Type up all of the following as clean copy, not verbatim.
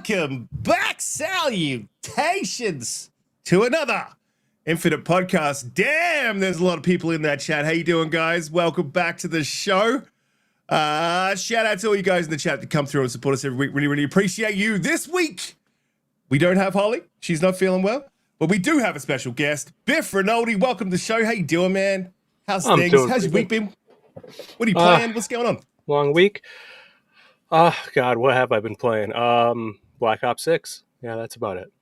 Welcome back, salutations, to another Infinite podcast. Damn, there's a lot of people in that chat. How you doing, guys? Welcome back to the show. Shout out to all you guys in the chat that come through and support us every week. Really, really appreciate you. This week, we don't have Holly. She's not feeling well. But we do have a special guest, Biff Rinaldi. Welcome to the show. How you doing, man? How's things? How's your week been? What are you playing? What's going on? Long week. God, what have I been playing? Black Ops 6. Yeah, that's about it.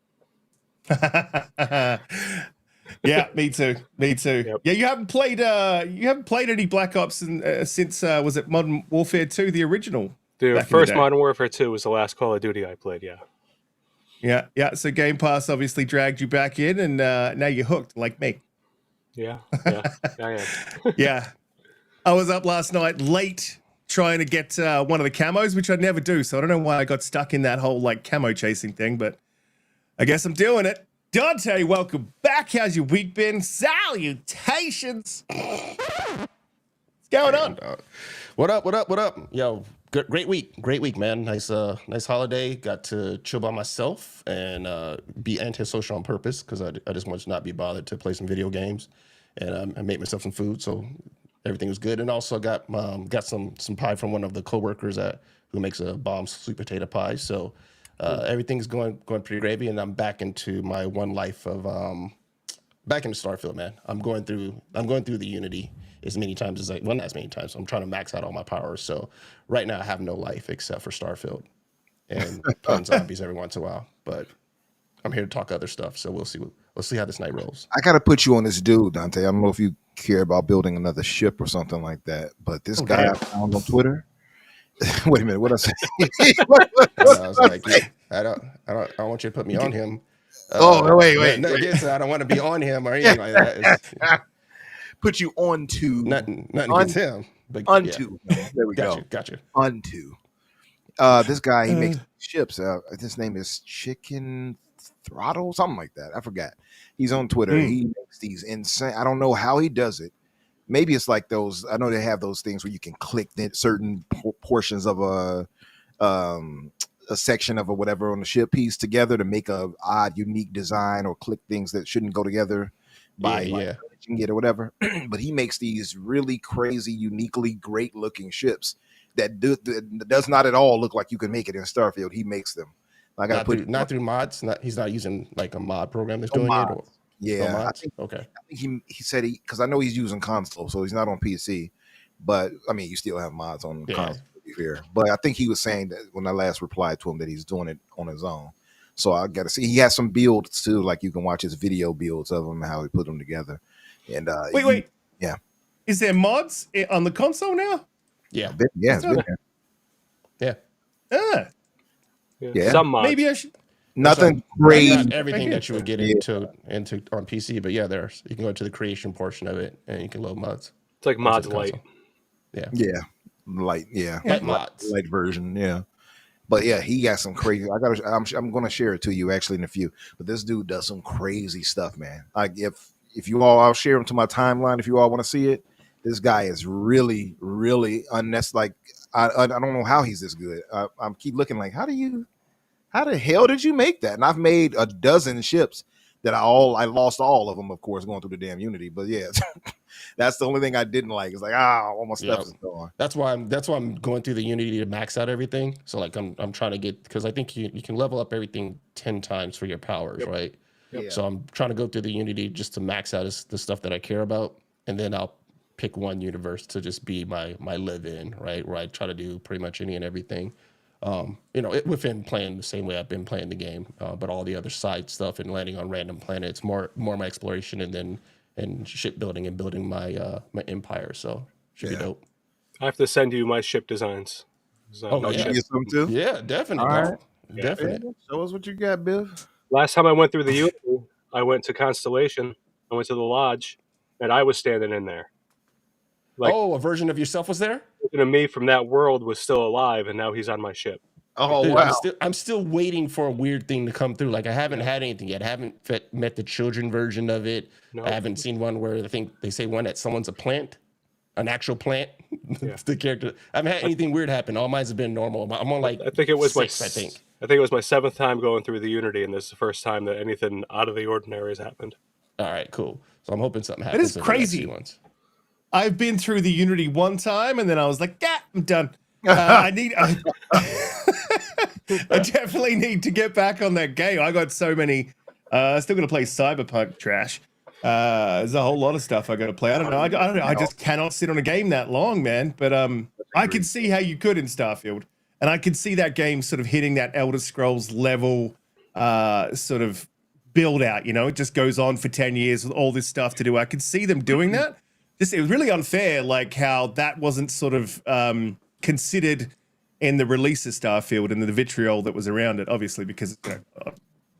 Yeah, me too. Yep. Yeah, you haven't played any Black Ops since was it Modern Warfare 2, the original? The first Modern Warfare 2 was the last Call of Duty I played, yeah. Yeah. So Game Pass obviously dragged you back in, and now you're hooked, like me. Yeah, I am. Yeah. I was up last night late trying to get one of the camos, which I'd never do. So I don't know why I got stuck in that whole like camo chasing thing, but I guess I'm doing it. Donte, welcome back. How's your week been? Salutations. What's going on? What up? Yo, great week, man. Nice holiday. Got to chill by myself and be antisocial on purpose because I just wanted to not be bothered to play some video games, and I made myself some food, so everything was good. And also got some pie from one of the coworkers who makes a bomb sweet potato pie. So everything's going pretty gravy, and I'm back into my one life of back into Starfield, man. I'm going through the Unity as many times as not as many times. I'm trying to max out all my powers. So right now I have no life except for Starfield and playing zombies every once in a while. But I'm here to talk other stuff. So we'll see how this night rolls. I gotta put you on this dude, Donte. I don't know if you care about building another ship or something like that, but this guy I found on Twitter. Wait a minute, what I say? I was like, I don't want you to put me on him. Wait. No, I don't want to be on him or anything like that. Put you onto nothing against him. But onto. Yeah. There we go. Gotcha. Onto. This guy, he makes ships. His name is Chicken Throttle, something like that. I forgot. He's on Twitter. He makes these insane. I don't know how he does it. Maybe it's like those. I know they have those things where you can click certain portions of a section of a whatever on the ship piece together to make a odd, unique design, or click things that shouldn't go together by you can get or whatever. But he makes these really crazy, uniquely great looking ships that does not at all look like you can make it in Starfield. He makes them. I got not through mods. He's not using like a mod program that's doing mods. it. Or, yeah, no mods? I think he said because I know he's using console, so he's not on PC. But I mean, you still have mods on console, to be fair. But I think he was saying that when I last replied to him that he's doing it on his own. So I got to see. He has some builds too, like you can watch his video builds of them, how he put them together. And wait, yeah. Is there mods on the console now? Yeah, it's been there. Yeah. Some mods. Maybe I should. Nothing crazy. Not everything that you would get into on PC, but yeah, you can go to the creation portion of it and you can load mods. It's like mods light. Light mods, light version. Yeah, but yeah, he got some crazy. I'm going to share it to you actually in a few. But this dude does some crazy stuff, man. Like if you all, I'll share him to my timeline if you all want to see it. This guy is really, really unnecessary. Like I don't know how he's this good. I keep looking like how the hell did you make that? And I've made a dozen ships that I lost all of them, of course, going through the damn Unity. But yeah, that's the only thing I didn't like. It's like all my stuff is gone. That's why I'm going through the Unity to max out everything. So like I'm trying to get, because I think you can level up everything 10 times for your powers, right? Yep. So I'm trying to go through the Unity just to max out the stuff that I care about, and then I'll pick one universe to just be my live in, right? Where I try to do pretty much any and everything. Within playing the same way I've been playing the game, but all the other side stuff and landing on random planets, more my exploration and shipbuilding and building my empire. So should be dope. I have to send you my ship designs. You get some too? Yeah, definitely. All right. Definitely. Show us what you got, Biff. Last time I went through the Unity, I went to Constellation. I went to the lodge, and I was standing in there. Like, a version of yourself was there? Version of me from that world was still alive, and now he's on my ship. Oh, dude, wow. I'm still waiting for a weird thing to come through. Like, I haven't had anything yet. I haven't met the children version of it. No. I haven't seen one where I think they say one that someone's a plant, an actual plant. Yeah. The character. I haven't had anything weird happen. All mine have been normal. I'm on like I think it was 6, I think. I think it was my 7th time going through the Unity, and this is the first time that anything out of the ordinary has happened. All right, cool. So I'm hoping something That happens is in the next crazy. few months. I've been through the Unity one time, and then I was like, yeah, I'm done. I definitely need to get back on that game. I got so many. Still going to play Cyberpunk trash. There's a whole lot of stuff I got to play. I don't know. I don't know. I just cannot sit on a game that long, man. But I can see how you could in Starfield, and I can see that game sort of hitting that Elder Scrolls level sort of build out. You know, it just goes on for 10 years with all this stuff to do. I could see them doing that. Just it was really unfair, like how that wasn't sort of considered in the release of Starfield and the vitriol that was around it, obviously, because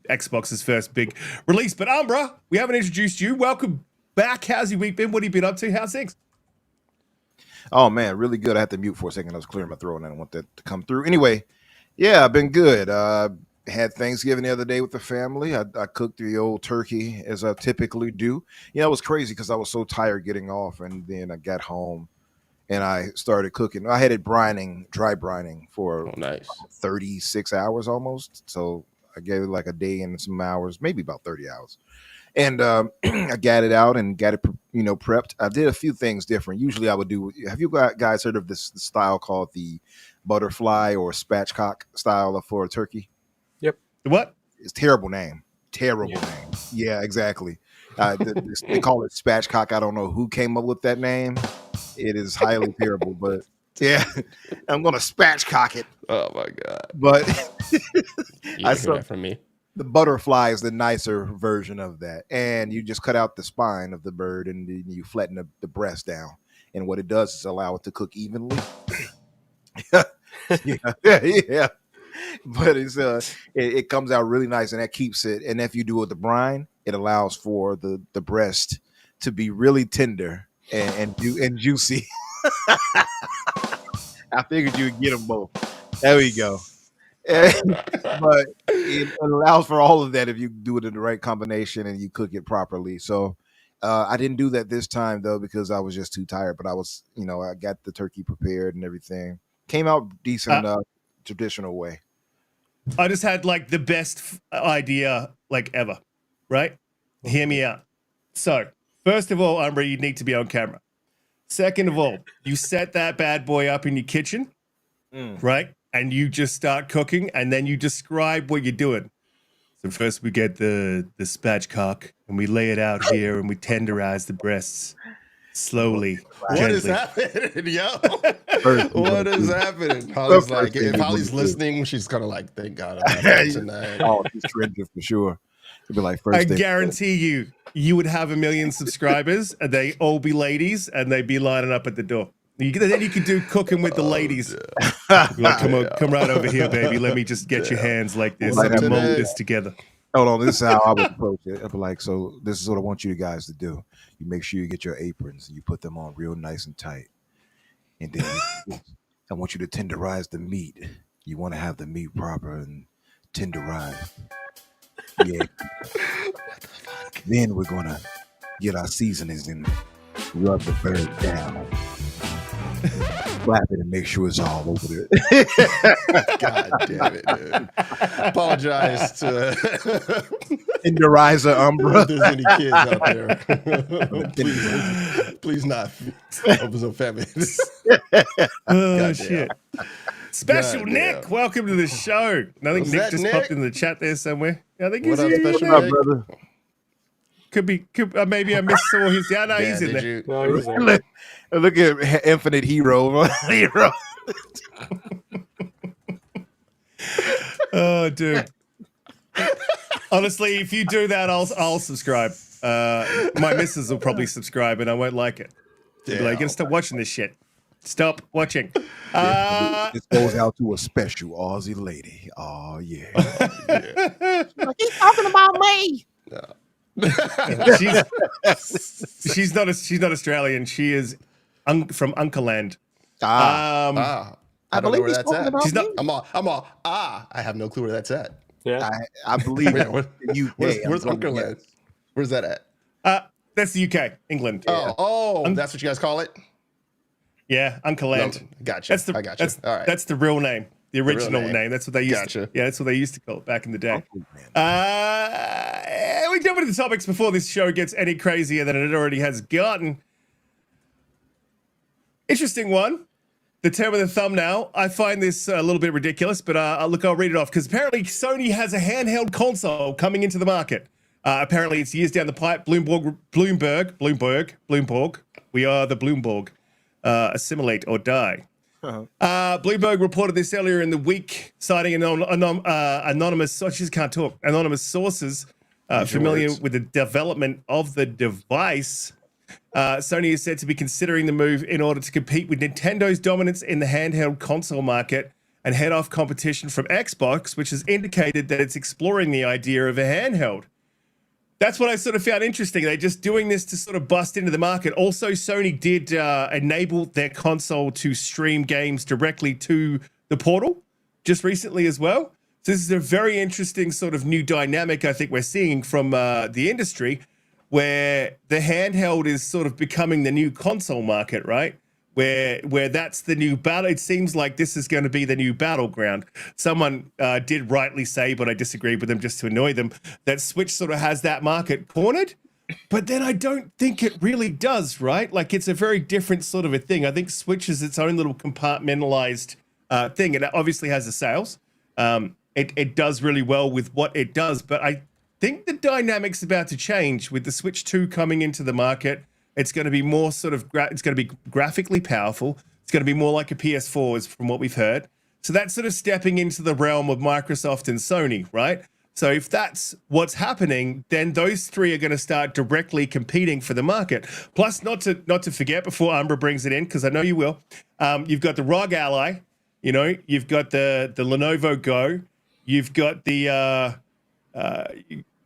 Xbox's first big release. But Umbra, we haven't introduced you. Welcome back. How's your week been? What have you been up to? How's things? Oh man, really good. I had to mute for a second. I was clearing my throat and I didn't want that to come through. Anyway, yeah, I've been good. Had Thanksgiving the other day with the family. I cooked the old turkey as I typically do. You know, it was crazy because I was so tired getting off, and then I got home and I started cooking. I had it dry brining for Nice. 36 hours almost. So I gave it like a day and some hours, maybe about 30 hours. And I got it out and got it, prepped. I did a few things different. Usually I would do, have you guys heard of this style called the butterfly or spatchcock style for a turkey? What? It's terrible name. Terrible name. Yeah, exactly. They call it spatchcock. I don't know who came up with that name. It is highly terrible, but yeah, I'm going to spatchcock it. Oh my God. But I saw that from me. The butterfly is the nicer version of that. And you just cut out the spine of the bird and then you flatten the breast down. And what it does is allow it to cook evenly. yeah. But it comes out really nice, and that keeps it. And if you do it with the brine, it allows for the breast to be really tender and juicy. I figured you would get them both. There we go. But it allows for all of that if you do it in the right combination and you cook it properly. So I didn't do that this time though because I was just too tired. But I was, I got the turkey prepared and everything. Came out decent, traditional way. I just had like the best idea like ever, right? Hear me out. So, first of all, Umbra, you need to be on camera. Second of all, you set that bad boy up in your kitchen, right? And you just start cooking, and then you describe what you're doing. So first we get the spatchcock, and we lay it out here, and we tenderize the breasts slowly. What is gently. happening, yo? What is happening? Holly's like, if Holly's listening, she's kind of like, thank God I'm not tonight. Oh, she's trending for sure. It'd be like first. I guarantee you would have 1 million subscribers, and they all be ladies, and they'd be lining up at the door. Then you could do cooking with the ladies. Like, come right over here, baby. Let me just get your hands like this. Let me mold this together. Hold on, this is how I would approach it. I'd be like, so this is what I want you guys to do. You make sure you get your aprons and you put them on real nice and tight. And then I want you to tenderize the meat. You want to have the meat proper and tenderized. Yeah. Then we're going to get our seasonings and rub the bird down. Slap it and make sure it's all over there. God damn it, dude. Apologize to Tenderizer Umbra. if there's any kids out there. please not. I'm so feminist. Oh, shit. Special God Nick, damn. welcome to the show. I think Was Nick that just Nick? popped in the chat there somewhere. I think What he's up, here. Special What up, Nick? brother? Could maybe I missed some of his. Yeah, no, Dan, he's in did there. you? No, he was there. Look at Infinite Hero. Oh, dude. Honestly, if you do that, I'll subscribe. My missus will probably subscribe, and I won't like it. She'll be like, you gotta stop watching this shit. Stop watching. This goes out to a special Aussie lady. Oh yeah. He's talking about me. she's not Australian. She is from Unkerland. Ah, I don't know believe where he's that's talking at. about She's not. me. I'm all, I have no clue where that's at. Yeah. I believe Wait, what- in UK. Where's I'm going Unkerland? yes. Where's that at? That's the UK, England. Oh, that's what you guys call it? Yeah, Unkerland. No, gotcha. That's the I gotcha. That's, All right. that's the real name. The original name. name. That's what they used Gotcha. to. Yeah, that's what they used to call it back in the day. Oh, man. We jump into the topics before this show gets any crazier than it already has gotten. Interesting one. The term of the thumbnail. I find this a little bit ridiculous, but look, I'll read it off because apparently Sony has a handheld console coming into the market. Apparently it's years down the pipe. Bloomberg. We are the Bloomberg. Assimilate or die. Bloomberg reported this earlier in the week, citing anonymous. I just can't talk. Anonymous sources familiar with the development of the device. Sony is said to be considering the move in order to compete with Nintendo's dominance in the handheld console market and head off competition from Xbox, which has indicated that it's exploring the idea of a handheld. That's what I sort of found interesting. They're just doing this to sort of bust into the market. Also, Sony did enable their console to stream games directly to the portal just recently as well. So this is a very interesting sort of new dynamic I think we're seeing from the industry, where the handheld is sort of becoming the new console market, right? Where that's the new battle. It seems like this is going to be the new battleground. Someone did rightly say, but I disagreed with them just to annoy them, that Switch sort of has that market cornered. But then I don't think it really does, right? Like it's a very different sort of a thing. I think Switch is its own little compartmentalized thing. It obviously has the sales. It does really well with what it does, but I think the dynamic's about to change with the Switch 2 coming into the market. It's going to be more sort of, it's going to be graphically powerful. It's going to be more like a PS4 is from what we've heard. So that's sort of stepping into the realm of Microsoft and Sony, right? So if that's what's happening, then those three are going to start directly competing for the market. Plus, not to forget before Umbra brings it in, because I know you will, you've got the ROG Ally, you know, you've got the Lenovo Go, you've got the,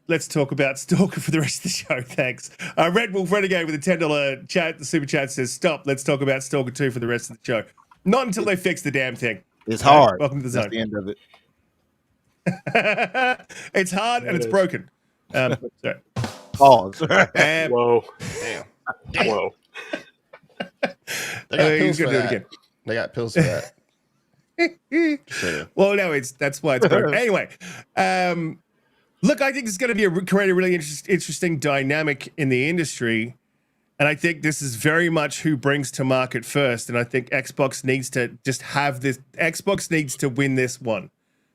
let's talk about Stalker for the rest of the show. Thanks. Red Wolf Renegade with a $10 chat. The super chat says, stop. Let's talk about Stalker 2 for the rest of the show. Not until they fix the damn thing. It's hard. Welcome to the zone. That's the end of it. It's hard and it's broken. Sorry. Pause. Whoa. Damn. Whoa. They got he's pills for gonna do it that. again. They got pills for that. Just saying. Well, no, that's why it's broken. Anyway, look, I think it's going to create a really interesting dynamic in the industry. And I think this is very much who brings to market first. And I think Xbox needs to just have this. Xbox needs to win this one.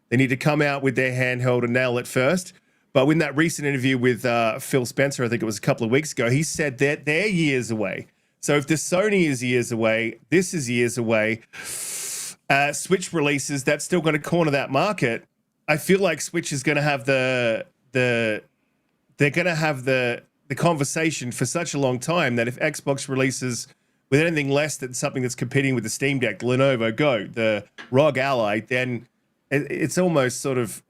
They need to come out with their handheld and nail it first. But in that recent interview with Phil Spencer, I think it was a couple of weeks ago, he said that they're years away. So if the Sony is years away, this is years away. Switch releases, that's still going to corner that market. I feel like Switch is going to have they're going to have the conversation for such a long time that if Xbox releases with anything less than something that's competing with the Steam Deck, the Lenovo Go, the ROG Ally, then it's almost sort of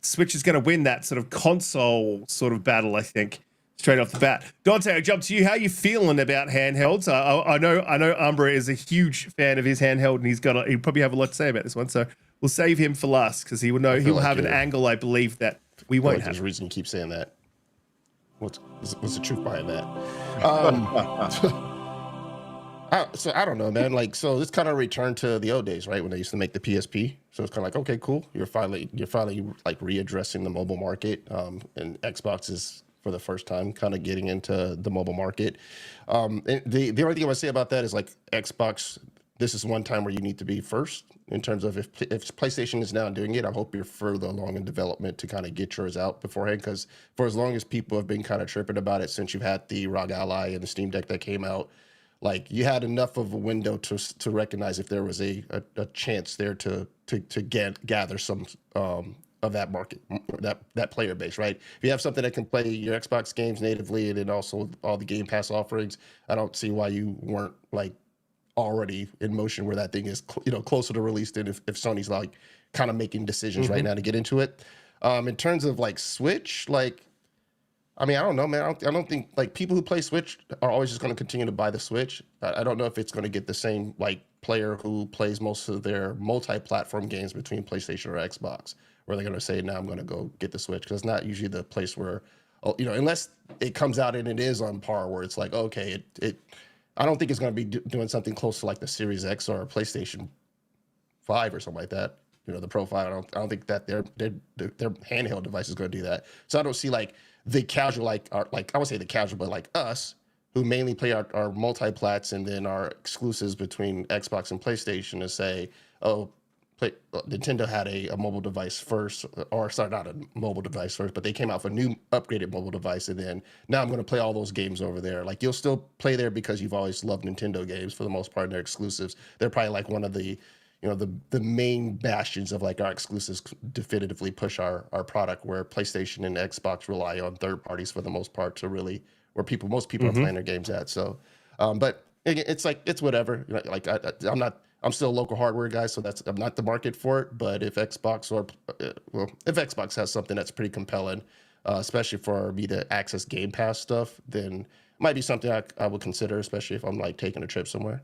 Switch is going to win that sort of console sort of battle, I think, straight off the bat. Donte, I jump to you. How are you feeling about handhelds? I know Umbra is a huge fan of his handheld, and he'll probably have a lot to say about this one. So we'll save him for last because he will know he'll have an angle, I believe, that we won't have. There's a reason you keep saying that. What's the truth behind that? So I don't know, man. Like, so this kind of returned to the old days, right? When they used to make the PSP. So it's kind of like, okay, cool. You're finally like readdressing the mobile market. And Xbox is for the first time kind of getting into the mobile market. And the only thing I would say about that is like Xbox, this is one time where you need to be first in terms of if PlayStation is now doing it, I hope you're further along in development to kind of get yours out beforehand. Because for as long as people have been kind of tripping about it since you've had the ROG Ally and the Steam Deck that came out, like you had enough of a window to recognize if there was a chance there to gather some of that market, that player base, right? If you have something that can play your Xbox games natively and then also all the Game Pass offerings, I don't see why you weren't like already in motion where that thing is closer to release than if Sony's like kind of making decisions right now to get into it. In terms of like Switch, like I mean, I don't know, man. I don't think like people who play Switch are always just going to continue to buy the Switch. I don't know if it's going to get the same like player who plays most of their multi-platform games between PlayStation or Xbox, where they're going to say, "Now I'm going to go get the Switch," because it's not usually the place where, unless it comes out and it is on par, where it's like, okay, I don't think it's going to be doing something close to like the Series X or PlayStation 5 or something like that. the profile. I don't think that their handheld device is going to do that. So I don't see like the casual, like I would say the casual, but like us who mainly play our multi-plats and then our exclusives between Xbox and PlayStation to say, oh, Nintendo had a mobile device first, or sorry, not a mobile device first, but they came out with a new upgraded mobile device, and then now I'm going to play all those games over there. Like you'll still play there because you've always loved Nintendo games for the most part, and they're exclusives. They're probably like one of the the main bastions of like our exclusives definitively push our product, where PlayStation and Xbox rely on third parties for the most part to really where most people are playing their games at. So, but it's like it's whatever. Like I'm still a local hardware guy, so I'm not the market for it. But if Xbox if Xbox has something that's pretty compelling, especially for me to access Game Pass stuff, then it might be something I would consider, especially if I'm like taking a trip somewhere.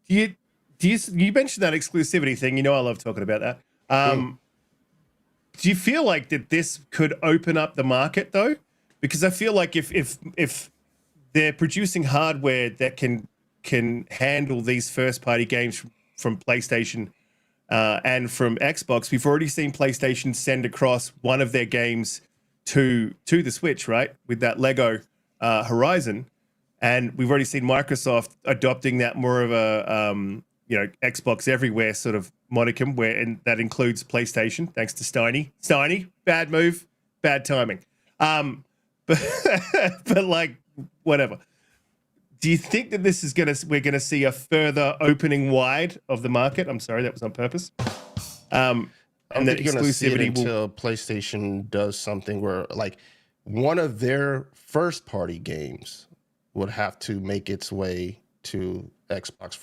You mentioned that exclusivity thing. I love talking about that. Do you feel like that this could open up the market though? Because I feel like if they're producing hardware that can handle these first party games from PlayStation and from Xbox, we've already seen PlayStation send across one of their games to the Switch, right? With that Lego Horizon. And we've already seen Microsoft adopting that more of a Xbox everywhere sort of monicum, and that includes PlayStation, thanks to Steiny. Steiny, bad move, bad timing. But like whatever. Do you think that this is we're gonna see a further opening wide of the market? I'm sorry, that was on purpose. And that exclusivity until will... PlayStation does something where like one of their first party games would have to make its way to Xbox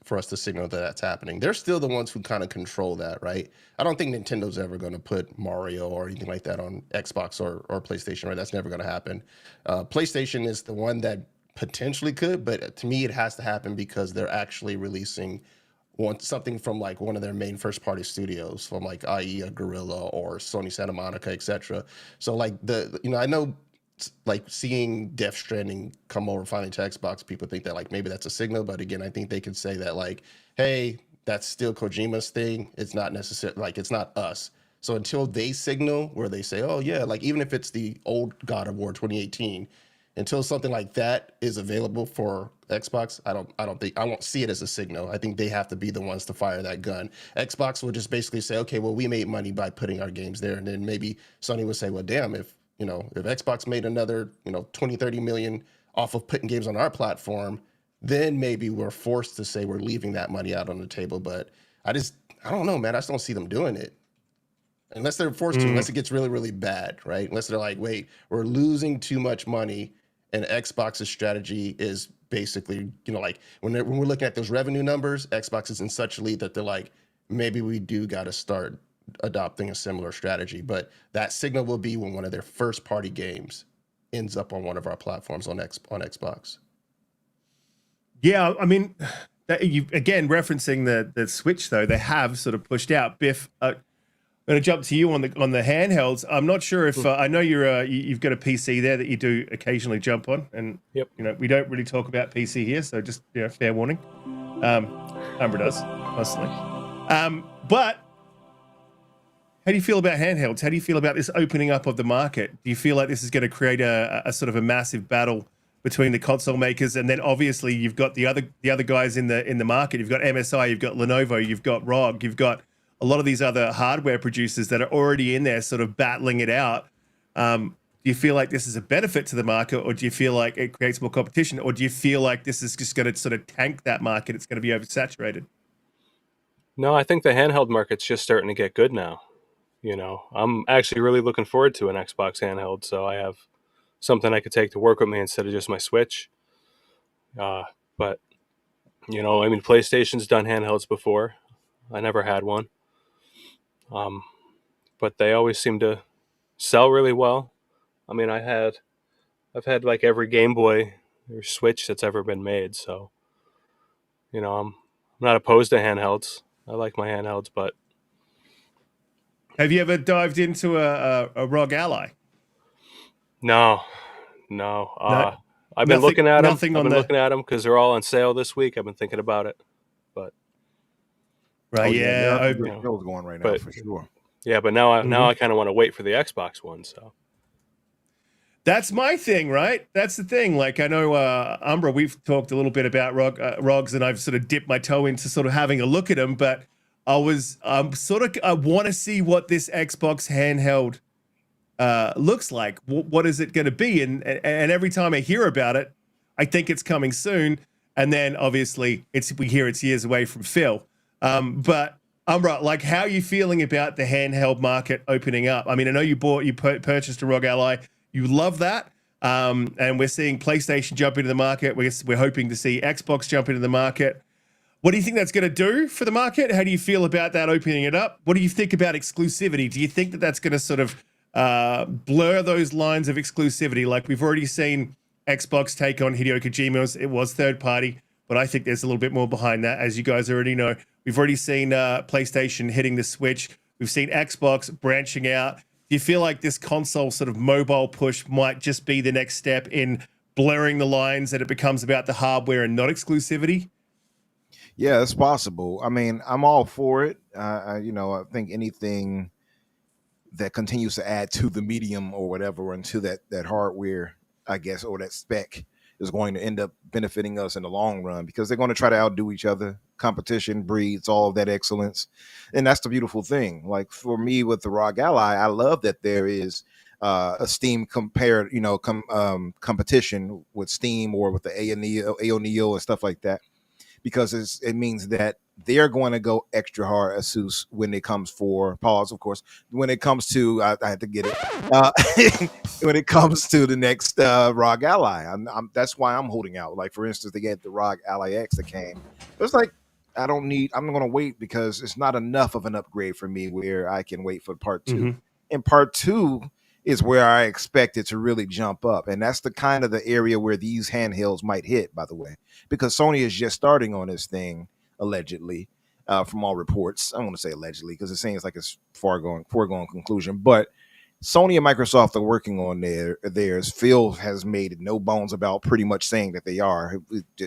for us to signal that that's happening. They're still the ones who kind of control that, right? I don't think Nintendo's ever going to put Mario or anything like that on Xbox or PlayStation, right? That's never going to happen. PlayStation is the one that potentially could, but to me, it has to happen because they're actually releasing something from like one of their main first party studios, from like i.e. a Gorilla or Sony Santa Monica, etc. So like I know like seeing Death Stranding come over finally to Xbox, people think that like maybe that's a signal, but again, I think they can say that like, hey, that's still Kojima's thing. It's not necessarily like it's not us. So until they signal where they say, oh yeah, like even if it's the old God of War 2018, until something like that is available for Xbox, I won't see it as a signal. I think they have to be the ones to fire that gun. Xbox will just basically say, okay, well, we made money by putting our games there. And then maybe Sony would say, well, damn, if Xbox made another, 20, 30 million off of putting games on our platform, then maybe we're forced to say we're leaving that money out on the table. But I don't know, man. I just don't see them doing it. Unless they're forced to, unless it gets really, really bad, right? Unless they're like, wait, we're losing too much money. And Xbox's strategy is basically, like when we're looking at those revenue numbers, Xbox is in such a lead that they're like, maybe we do got to start adopting a similar strategy. But that signal will be when one of their first party games ends up on one of our platforms on Xbox. Yeah, I mean, again, referencing the Switch, though, they have sort of pushed out. Biff, I'm going to jump to you on the handhelds. I'm not sure if I know you've got a PC there that you do occasionally jump on, and yep. We don't really talk about PC here, so just fair warning. Umbra does constantly. But how do you feel about handhelds? How do you feel about this opening up of the market? Do you feel like this is going to create a sort of a massive battle between the console makers, and then obviously you've got the other guys in the market? You've got MSI, you've got Lenovo, you've got ROG, you've got a lot of these other hardware producers that are already in there sort of battling it out. Do you feel like this is a benefit to the market, or do you feel like it creates more competition, or do you feel like this is just going to sort of tank that market? It's going to be oversaturated? No, I think the handheld market's just starting to get good now. I'm actually really looking forward to an Xbox handheld, so I have something I could take to work with me instead of just my Switch. But, PlayStation's done handhelds before. I never had one. But they always seem to sell really well. I mean, I've had like every Game Boy or Switch that's ever been made. So, I'm not opposed to handhelds. I like my handhelds, but. Have you ever dived into a ROG Ally? No. I've been looking at them. I've been looking at them because they're all on sale this week. I've been thinking about it, but Right? Oh yeah, there are some Yeah. good Yeah. shows going right now But for sure. yeah, but now I kind of want to wait for the Xbox one. So That's my thing, right? That's the thing. Like I know Umbra, we've talked a little bit about Rogs, and I've sort of dipped my toe into sort of having a look at them, but I want to see what this Xbox handheld looks like. What is it going to be? And every time I hear about it, I think it's coming soon, and then obviously we hear it's years away from Phil. But Umbra, like, how are you feeling about the handheld market opening up? I mean, I know you purchased a ROG Ally. You love that. And we're seeing PlayStation jump into the market. We're hoping to see Xbox jump into the market. What do you think that's going to do for the market? How do you feel about that opening it up? What do you think about exclusivity? Do you think that that's going to sort of blur those lines of exclusivity? Like we've already seen Xbox take on Hideo Kojima. It was third party, but I think there's a little bit more behind that. As you guys already know, we've already seen PlayStation hitting the Switch. We've seen Xbox branching out. Do you feel like this console sort of mobile push might just be the next step in blurring the lines and it becomes about the hardware and not exclusivity? Yeah, it's possible. I mean, I'm all for it. I think anything that continues to add to the medium or whatever, and to that hardware, I guess, or that spec, is going to end up benefiting us in the long run, because they're going to try to outdo each other. Competition breeds all of that excellence, and that's the beautiful thing. Like for me with the ROG Ally, I love that there is a Steam competition with Steam or with the AO Neo and stuff like that, because it means that they're going to go extra hard, Asus, when it comes for pause, of course. When it comes to, I had to get it. When it comes to the next ROG Ally, that's why I'm holding out. Like for instance, they get the ROG Ally X that came. It's like I'm going to wait, because it's not enough of an upgrade for me where I can wait for part 2. Mm-hmm. And part 2 is where I expect it to really jump up. And that's the kind of the area where these handhelds might hit, by the way, because Sony is just starting on this thing, allegedly, from all reports. I don't want to say allegedly, because it seems like it's foregone conclusion. But Sony and Microsoft are working on theirs. Phil has made no bones about pretty much saying that they are,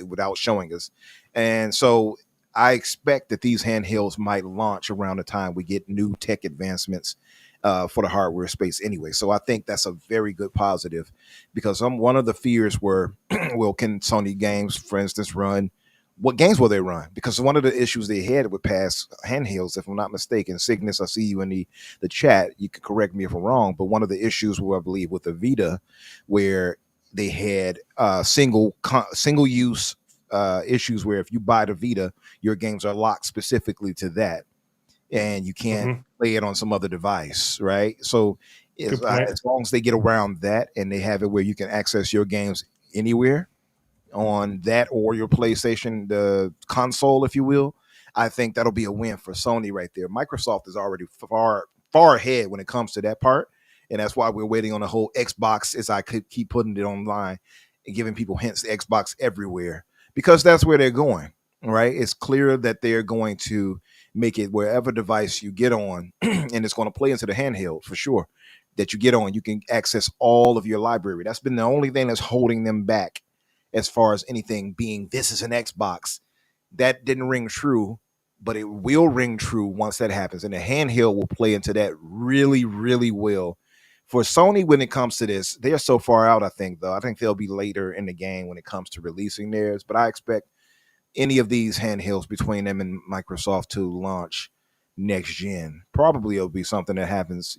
without showing us. And so I expect that these handhelds might launch around the time we get new tech advancements for the hardware space anyway. So I think that's a very good positive, because one of the fears were, well, can Sony games, for instance, run? What games will they run? Because one of the issues they had with past handhelds, if I'm not mistaken, Cygnus, I see you in the chat, you can correct me if I'm wrong, but one of the issues were, I believe, with the Vita, where they had single use issues where if you buy the Vita, your games are locked specifically to that, and you can't play it on some other device, right? So as long as they get around that and they have it where you can access your games anywhere on that or your PlayStation, the console, if you will, I think that'll be a win for Sony right there. Microsoft is already far ahead when it comes to that part, and that's why we're waiting on the whole Xbox, as I could keep putting it online and giving people hints, Xbox everywhere, because that's where they're going, right? It's clear that they're going to make it wherever device you get on, and it's going to play into the handheld for sure, that you get on, you can access all of your library. That's been the only thing that's holding them back as far as anything being, this is an Xbox. That didn't ring true, but it will ring true once that happens. And the handheld will play into that really, really well. For Sony, when it comes to this, they are so far out, I think, though. I think they'll be later in the game when it comes to releasing theirs. But I expect any of these handhelds between them and Microsoft to launch next gen. Probably it'll be something that happens,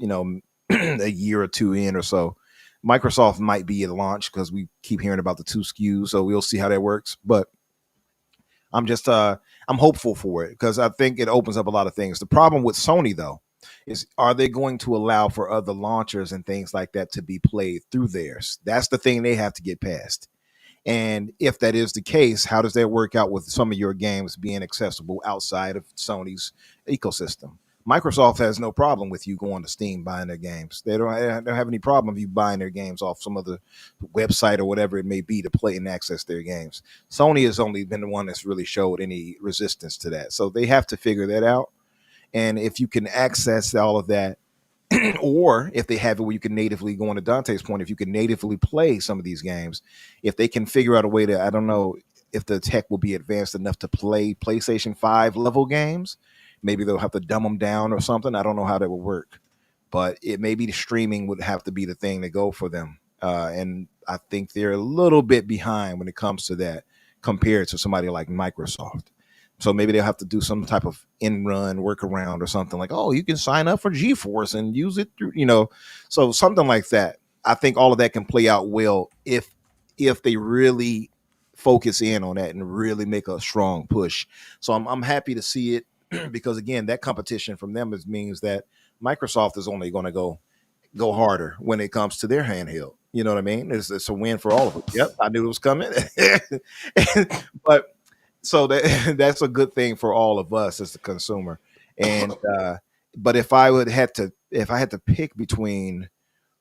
a year or two in or so. Microsoft might be at launch, because we keep hearing about the 2 SKUs, so we'll see how that works. But I'm just I'm hopeful for it, because I think it opens up a lot of things. The problem with Sony, though, is, are they going to allow for other launchers and things like that to be played through theirs? That's the thing they have to get past. And if that is the case, how does that work out with some of your games being accessible outside of Sony's ecosystem? Microsoft has no problem with you going to Steam buying their games. They don't have any problem with you buying their games off some other website or whatever it may be to play and access their games. Sony has only been the one that's really showed any resistance to that. So they have to figure that out. And if you can access all of that, or if they have it where you can natively, going to Donte's point, if you can natively play some of these games, if they can figure out a way to, I don't know if the tech will be advanced enough to play PlayStation 5 level games. Maybe they'll have to dumb them down or something. I don't know how that will work, but it maybe the streaming would have to be the thing to go for them. And I think they're a little bit behind when it comes to that compared to somebody like Microsoft. So maybe they'll have to do some type of in-run workaround or something like, oh, you can sign up for GeForce and use it through, so something like that. I think all of that can play out well if they really focus in on that and really make a strong push. So I'm happy to see it because again, that competition from them means that Microsoft is only going to go harder when it comes to their handheld. You know what I mean? It's a win for all of us. Yep, I knew it was coming. But so that's a good thing for all of us as the consumer. And but if I had to pick between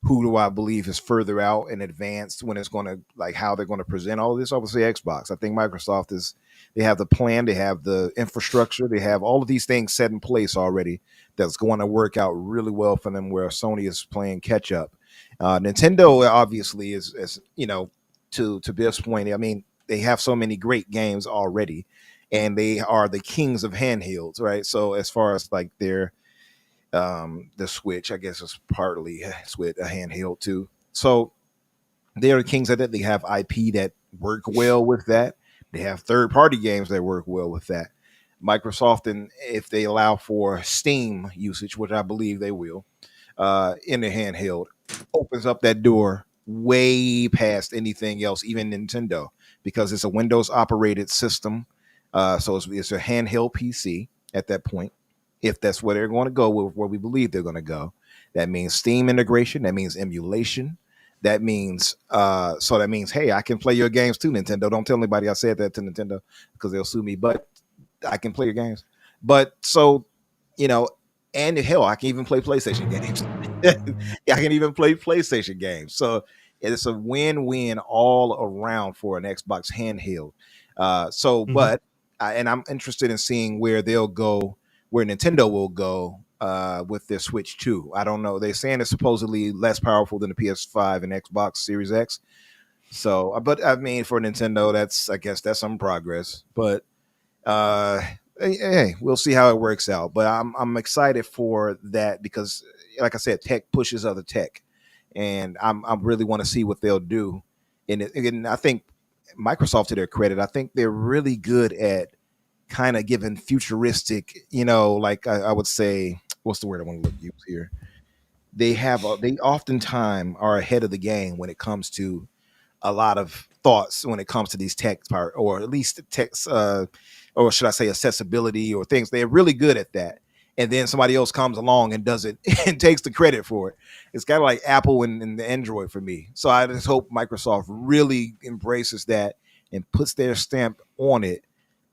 who do I believe is further out and advanced when it's going to like how they're going to present all of this, I would say Xbox. I think Microsoft they have the plan, they have the infrastructure, they have all of these things set in place already that's going to work out really well for them, where Sony is playing catch up. Nintendo obviously is to Biff's point. I mean, they have so many great games already, and they are the kings of handhelds, right? So as far as like their the Switch, I guess, is partly a handheld too. So they are the kings of that. They have IP that work well with that. They have third-party games that work well with that. Microsoft, and if they allow for Steam usage, which I believe they will, in the handheld, opens up that door way past anything else, even Nintendo, because it's a Windows operated system. So it's a handheld PC at that point. If that's where they're going to go, where we believe they're going to go, that means Steam integration. That means emulation. That means hey, I can play your games too, Nintendo. Don't tell anybody I said that to Nintendo because they'll sue me. But I can play your games. But so, and hell, I can even play PlayStation games. I can even play PlayStation games. So it's a win-win all around for an Xbox handheld. But I'm interested in seeing where they'll go, where Nintendo will go with their Switch 2. I don't know. They're saying it's supposedly less powerful than the PS5 and Xbox Series X. So, but I mean, for Nintendo, I guess that's some progress. But hey, we'll see how it works out. But I'm excited for that because, like I said, tech pushes other tech, and I really want to see what they'll do. And I think Microsoft, to their credit, I think they're really good at kind of giving futuristic, like I would say, what's the word I want to use here? They oftentimes are ahead of the game when it comes to a lot of thoughts when it comes to these tech part, or at least text, or should I say accessibility or things. They're really good at that. And then somebody else comes along and does it and takes the credit for it. It's kind of like Apple and the Android for me. So I just hope Microsoft really embraces that and puts their stamp on it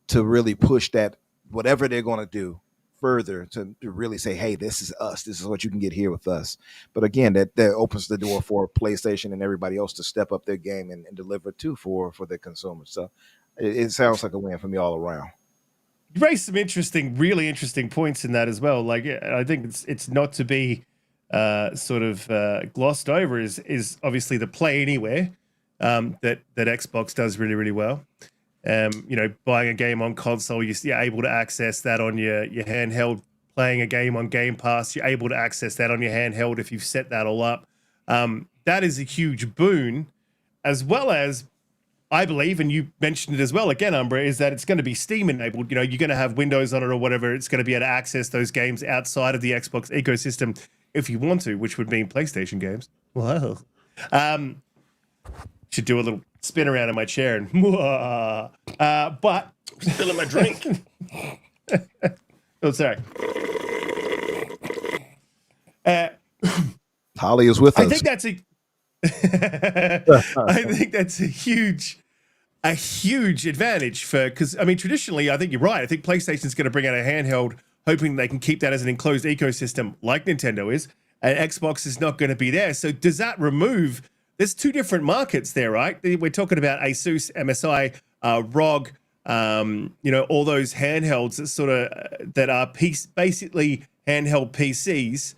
to really push that, whatever they're going to do further, to really say, hey, this is us. This is what you can get here with us. But again, that opens the door for PlayStation and everybody else to step up their game and deliver too for their consumers. So it sounds like a win for me all around. You raised some really interesting points in that as well. Like, I think it's not to be sort of glossed over. Is obviously the play anywhere that Xbox does really, really well. Buying a game on console, you're able to access that on your handheld. Playing a game on Game Pass, you're able to access that on your handheld if you've set that all up. That is a huge boon, as well as, I believe, and you mentioned it as well, again, Umbra, is that it's going to be Steam enabled. You're going to have Windows on it or whatever. It's going to be able to access those games outside of the Xbox ecosystem if you want to, which would mean PlayStation games. Wow. Should do a little spin around in my chair and but Spilling my drink. oh, sorry. Holly is with us. I think that's a huge advantage because I mean, traditionally, I think you're right. I think PlayStation's going to bring out a handheld, hoping they can keep that as an enclosed ecosystem like Nintendo is, and Xbox is not going to be there. So does that remove? There's two different markets there, right? We're talking about Asus, MSI, ROG, all those handhelds that are basically handheld PCs,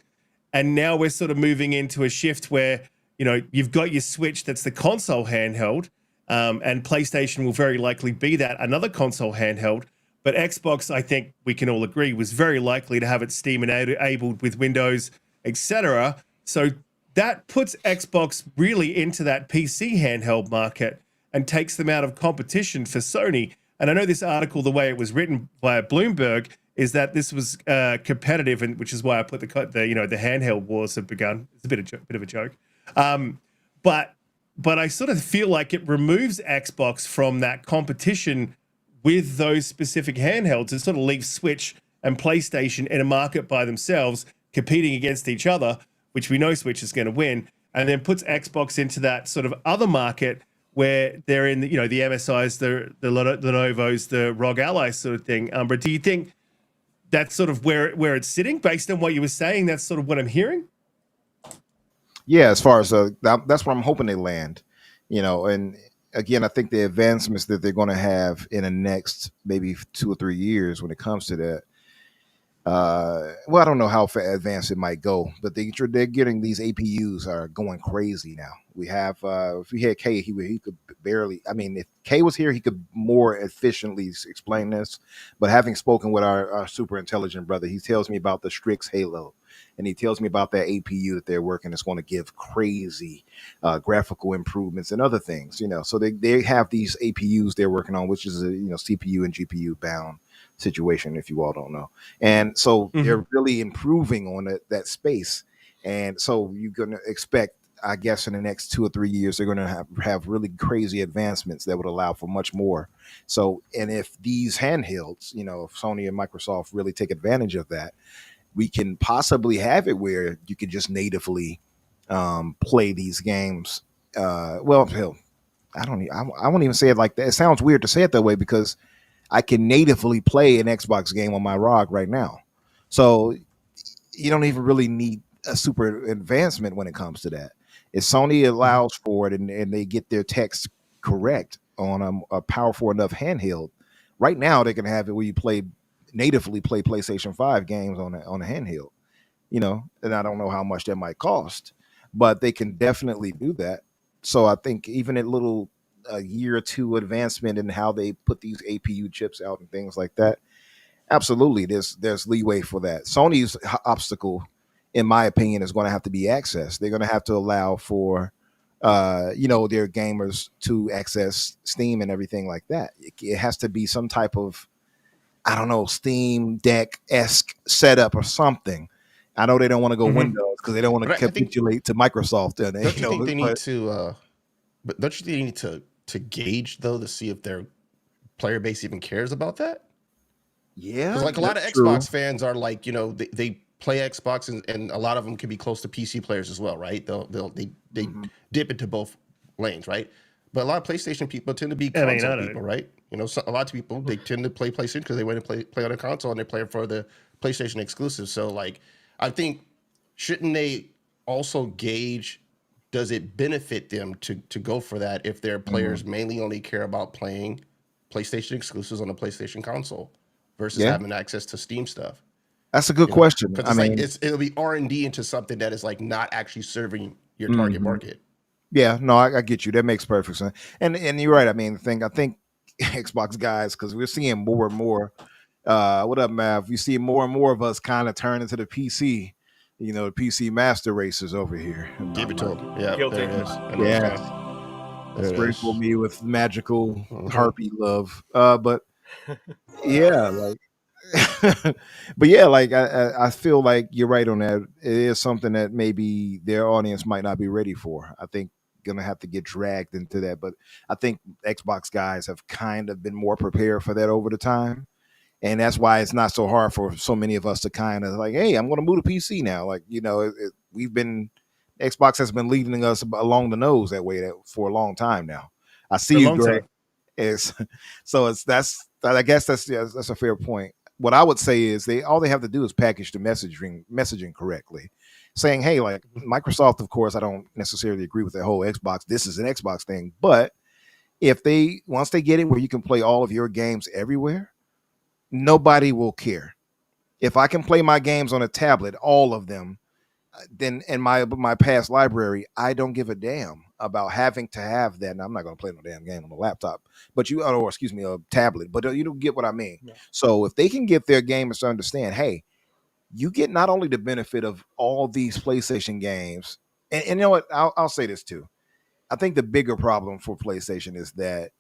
and now we're sort of moving into a shift where you've got your Switch that's the console handheld, and PlayStation will very likely be that another console handheld. But Xbox, I think we can all agree, was very likely to have its Steam enabled with Windows, etc. So that puts Xbox really into that PC handheld market and takes them out of competition for Sony. And I know this article, the way it was written via Bloomberg, is that this was competitive, and which is why I put the handheld wars have begun. It's a bit of a joke, but I sort of feel like it removes Xbox from that competition with those specific handhelds. It sort of leaves Switch and PlayStation in a market by themselves, competing against each other, which we know Switch is going to win, and then puts Xbox into that sort of other market where they're in, the MSIs, the Lenovo's, the ROG Ally sort of thing. Umbra, do you think that's sort of where it's sitting based on what you were saying? That's sort of what I'm hearing. Yeah, as far as that's where I'm hoping they land, and again, I think the advancements that they're going to have in the next maybe 2 or 3 years when it comes to that. Well, I don't know how advanced it might go, but they're getting these APUs are going crazy now. We have if we had K, he could barely. I mean, if K was here, he could more efficiently explain this. But having spoken with our super intelligent brother, he tells me about the Strix Halo, and he tells me about that APU that they're working. It's going to give crazy graphical improvements and other things. So they have these APUs they're working on, which is a CPU and GPU bound situation, if you all don't know. And so they're really improving on that space. And so you're going to expect, I guess, in the next 2 or 3 years, they're going to have really crazy advancements that would allow for much more. So, and if these handhelds, if Sony and Microsoft really take advantage of that, we can possibly have it where you could just natively play these games. Well, hell, I won't even say it like that. It sounds weird to say it that way because I can natively play an Xbox game on my ROG right now. So you don't even really need a super advancement when it comes to that. If Sony allows for it and they get their text correct on a powerful enough handheld, right now they can have it where you natively play PlayStation 5 games on a handheld, and I don't know how much that might cost, but they can definitely do that. So I think even a year or two advancement in how they put these APU chips out and things like that, absolutely, there's leeway for that. Sony's obstacle, in my opinion, is going to have to be access. They're going to have to allow for their gamers to access Steam and everything like that. It has to be some type of, I don't know, Steam Deck-esque setup or something. I know they don't want to go Windows because they don't want to capitulate to Microsoft. Don't you think they need to? But don't you think they need to gauge though to see if their player base even cares about that? Yeah, because like a lot of Xbox fans are like, they play Xbox and a lot of them can be close to PC players as well, right? They dip into both lanes, right? But a lot of PlayStation people tend to be console people, right? A lot of people, they tend to play PlayStation because they want to play on a console and they play for the PlayStation exclusive. So like, I think, shouldn't they also gauge, does it benefit them to go for that if their players mainly only care about playing PlayStation exclusives on the PlayStation console versus having access to Steam stuff? That's a good question. Because it'll be R&D into something that is like not actually serving your target market. Yeah, no, I get you. That makes perfect sense. And you're right. I mean, I think Xbox guys, because we're seeing more and more. What up, Mav? You see more and more of us kind of turn into the PC. The PC master racers over here. Give it to them. Yeah, Guilty. there it is. Yeah, sprinkle me with magical harpy love. But yeah, like. But yeah, like I feel like you're right on that. It is something that maybe their audience might not be ready for. I think gonna have to get dragged into that. But I think Xbox guys have kind of been more prepared for that over the time. And that's why it's not so hard for so many of us to kind of like, hey, I'm going to move to PC now. Like, Xbox has been leading us along the nose that way for a long time now. I see you, Greg. I guess that's a fair point. What I would say is all they have to do is package the messaging correctly, saying, hey, like Microsoft, of course, I don't necessarily agree with the whole Xbox. This is an Xbox thing, but once they get it where you can play all of your games everywhere, nobody will care. If I can play my games on a tablet, all of them, then in my past library, I don't give a damn about having to have that. And I'm not going to play no damn game on the laptop, but or excuse me, a tablet. But you don't get what I mean. Yeah. So if they can get their gamers to understand, hey, you get not only the benefit of all these PlayStation games, and you know what? I'll say this too. I think the bigger problem for PlayStation is that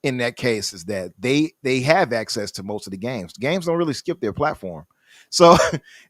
in that case is that they have access to most of the games. Games don't really skip their platform. So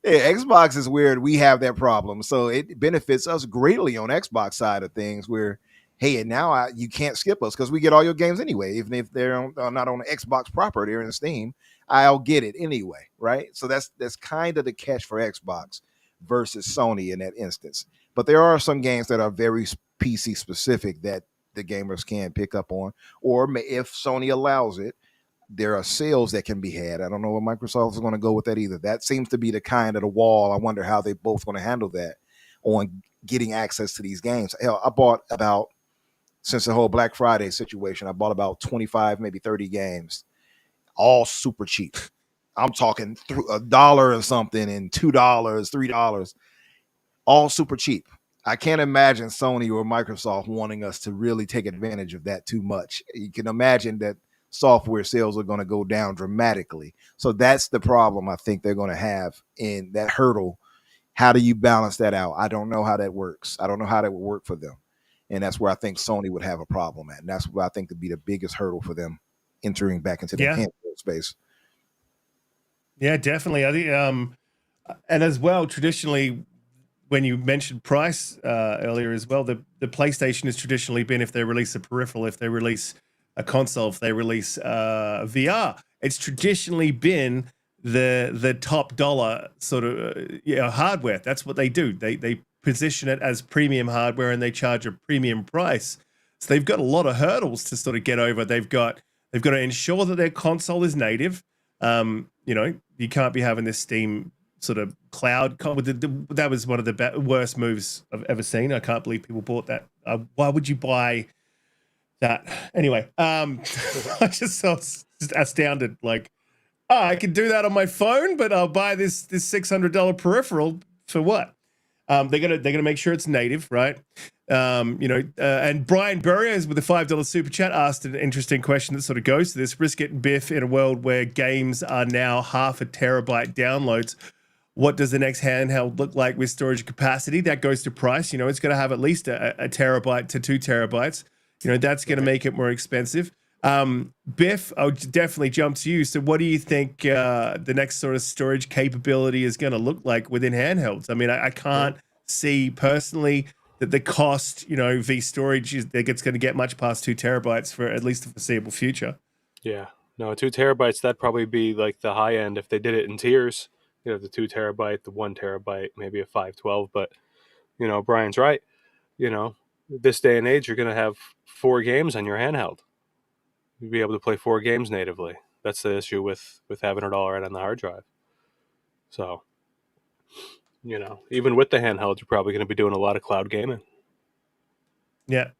yeah, Xbox is weird. We have that problem. So it benefits us greatly on Xbox side of things where, hey, and now you can't skip us because we get all your games anyway. Even if they're not on the Xbox proper, they're in Steam, I'll get it anyway, right? So that's kind of the catch for Xbox versus Sony in that instance. But there are some games that are very PC specific that the gamers can pick up on, or if Sony allows it, there are sales that can be had. I don't know where Microsoft is going to go with that either. That seems to be the kind of the wall. I wonder how they both going to handle that on getting access to these games. Hell, I bought about, since the whole Black Friday situation, I bought about 25, maybe 30 games, all super cheap. I'm talking $1 or something and $2, $3, all super cheap. I can't imagine Sony or Microsoft wanting us to really take advantage of that too much. You can imagine that software sales are going to go down dramatically. So that's the problem I think they're going to have in that hurdle. How do you balance that out? I don't know how that works. I don't know how that would work for them. And that's where I think Sony would have a problem at. And that's what I think would be the biggest hurdle for them entering back into the handheld space. Yeah, definitely. I think, and as well, traditionally, when you mentioned price earlier as well, the PlayStation has traditionally been, if they release a peripheral, if they release a console, if they release VR, it's traditionally been the top dollar sort of hardware. That's what they do. They position it as premium hardware and they charge a premium price. So they've got a lot of hurdles to sort of get over. They've got to ensure that their console is native. You can't be having this Steam sort of cloud. That was one of the worst moves I've ever seen. I can't believe people bought that. Why would you buy that? Anyway, I just was astounded. Like, I can do that on my phone, but I'll buy this $600 peripheral for what? They're gonna make sure it's native, right? And Brian Burriers with the $5 super chat asked an interesting question that sort of goes to this. Riskit and Biff, in a world where games are now 0.5 terabyte downloads, what does the next handheld look like with storage capacity? That goes to price. It's going to have at least a terabyte to 2 terabytes. That's going to make it more expensive. Biff, I'll definitely jump to you. So what do you think the next sort of storage capability is going to look like within handhelds? I mean, I can't see personally that the cost, v storage is that it's going to get much past 2 terabytes for at least the foreseeable future. Yeah, no, 2 terabytes, that'd probably be like the high end if they did it in tiers. The 2 terabyte, the 1 terabyte, maybe a 512. But Brian's right. This day and age, you're going to have 4 games on your handheld. You'll be able to play 4 games natively. That's the issue with having it all right on the hard drive. So, even with the handheld, you're probably going to be doing a lot of cloud gaming. Yeah.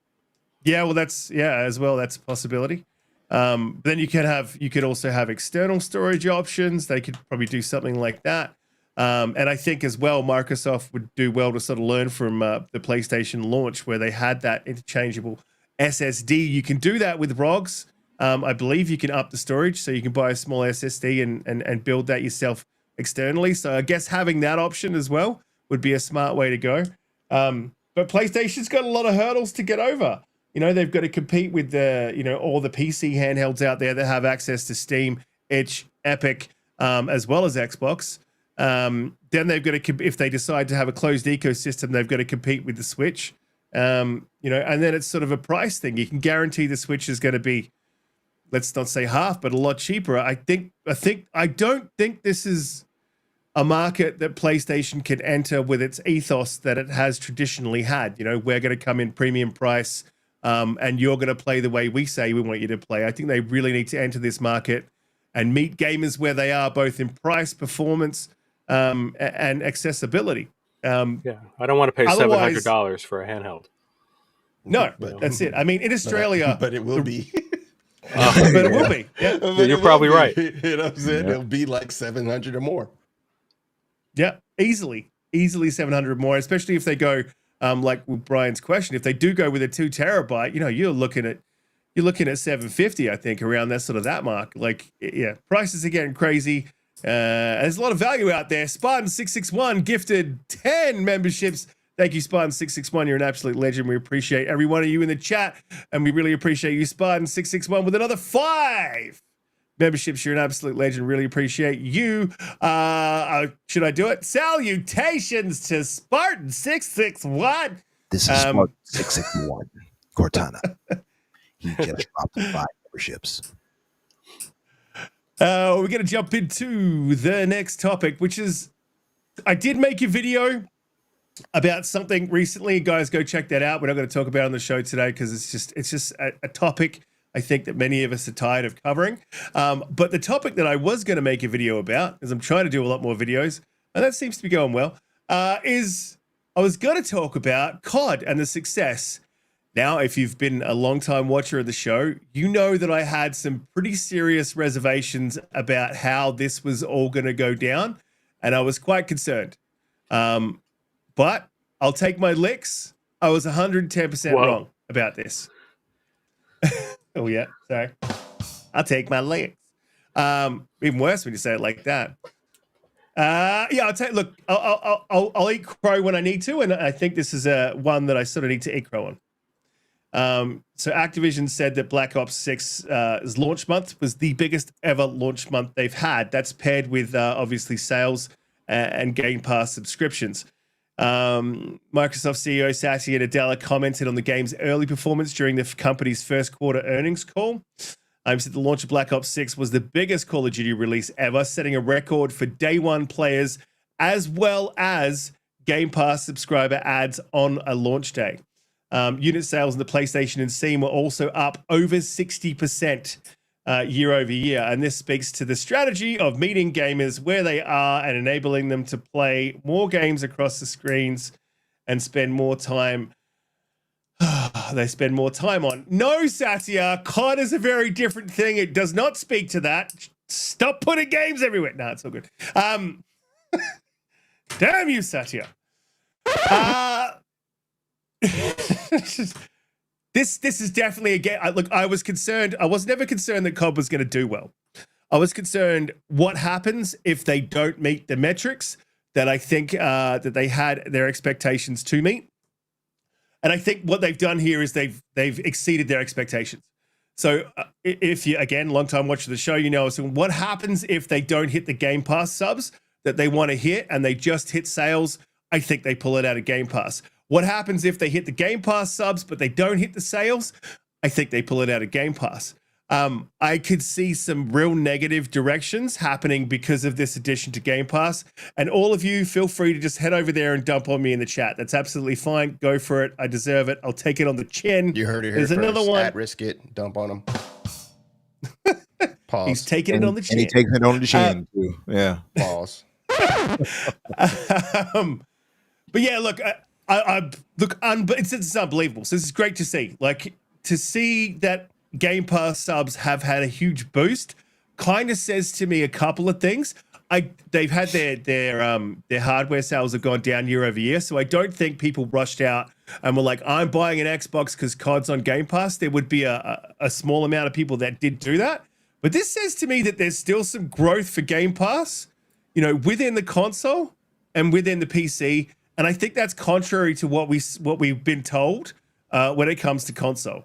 Well, that's as well. That's a possibility. Then you could also have external storage options. They could probably do something like that. And I think as well, Microsoft would do well to sort of learn from the PlayStation launch where they had that interchangeable SSD. You can do that with ROGs. I believe you can up the storage, so you can buy a small SSD and build that yourself externally. So I guess having that option as well would be a smart way to go. But PlayStation's got a lot of hurdles to get over. They've got to compete with all the PC handhelds out there that have access to Steam, Itch, Epic, as well as Xbox. Then they've got to, if they decide to have a closed ecosystem, they've got to compete with the Switch. And then it's sort of a price thing. You can guarantee the Switch is going to be, let's not say half, but a lot cheaper. I don't think this is a market that PlayStation can enter with its ethos that it has traditionally had. We're going to come in premium price, and you're going to play the way we say we want you to play. I think they really need to enter this market and meet gamers where they are, both in price, performance, and accessibility. I don't want to pay $700 for a handheld. No, that's it. I mean, in Australia, but it will be. But it will be. Yeah, you're probably right. You know what I'm saying? It'll be like 700 or more. Yeah, easily. easily 700 more, especially if they go like with Brian's question, if they do go with a 2 terabyte, you know, you're looking at 750, I think, around that mark. Like, yeah, prices are getting crazy. There's a lot of value out there. Spartan661 gifted 10 memberships. Thank you, Spartan661. You're an absolute legend. We appreciate every one of you in the chat, and we really appreciate you, Spartan661, with another 5 memberships. You're an absolute legend. Really appreciate you. Should I do it? Salutations to Spartan661. This is Spartan 661 Cortana. He just dropped 5 memberships. We're going to jump into the next topic, which is, I did make a video about something recently. Guys, go check that out. We're not going to talk about it on the show today because it's just a topic I think that many of us are tired of covering. But the topic that I was going to make a video about, as I'm trying to do a lot more videos, and that seems to be going well, is I was going to talk about COD and the success. Now, if you've been a long-time watcher of the show, you know that I had some pretty serious reservations about how this was all going to go down, and I was quite concerned. But I'll take my licks. I was 110% wrong about this. Oh, yeah, sorry. I'll take my licks. Even worse when you say it like that. Yeah, I'll take. Look, I'll eat crow when I need to, and I think this is one that I sort of need to eat crow on. So Activision said that Black Ops 6's launch month was the biggest ever launch month they've had. That's paired with obviously sales and Game Pass subscriptions. Microsoft CEO Satya Nadella commented on the game's early performance during the company's first quarter earnings call. Said the launch of Black Ops 6 was the biggest Call of Duty release ever, setting a record for day one players as well as Game Pass subscriber ads on a launch day. Unit sales in the PlayStation and Steam were also up over 60% year over year. And this speaks to the strategy of meeting gamers where they are and enabling them to play more games across the screens and spend more time. They spend more time on. No, Satya, COD is a very different thing. It does not speak to that. Stop putting games everywhere. No, it's all good. Damn you, Satya. This is definitely a game. Look, I was concerned. I was never concerned that COD was going to do well. I was concerned what happens if they don't meet the metrics that I think that they had their expectations to meet. And I think what they've done here is they've exceeded their expectations. So if you, again, long time watcher of the show, you know, so what happens if they don't hit the Game Pass subs that they want to hit and they just hit sales? I think they pull it out of Game Pass. What happens if they hit the Game Pass subs, but they don't hit the sales? I think they pull it out of Game Pass. I could see some real negative directions happening because of this addition to Game Pass. And all of you, feel free to just head over there and dump on me in the chat. That's absolutely fine. Go for it. I deserve it. I'll take it on the chin. You heard it here. There's first. another one. At Riskit, dump on him. Pause. He's taking it on the chin. And he takes it on the chin, too. Yeah. Pause. But yeah, look, it's unbelievable. So this is great to see. Like, to see that Game Pass subs have had a huge boost kind of says to me a couple of things. They've had their hardware sales have gone down year over year, so I don't think people rushed out and were like, I'm buying an Xbox because COD's on Game Pass. There would be a small amount of people that did do that. But this says to me that there's still some growth for Game Pass, you know, within the console and within the PC. And I think that's contrary to what we've been told when it comes to console.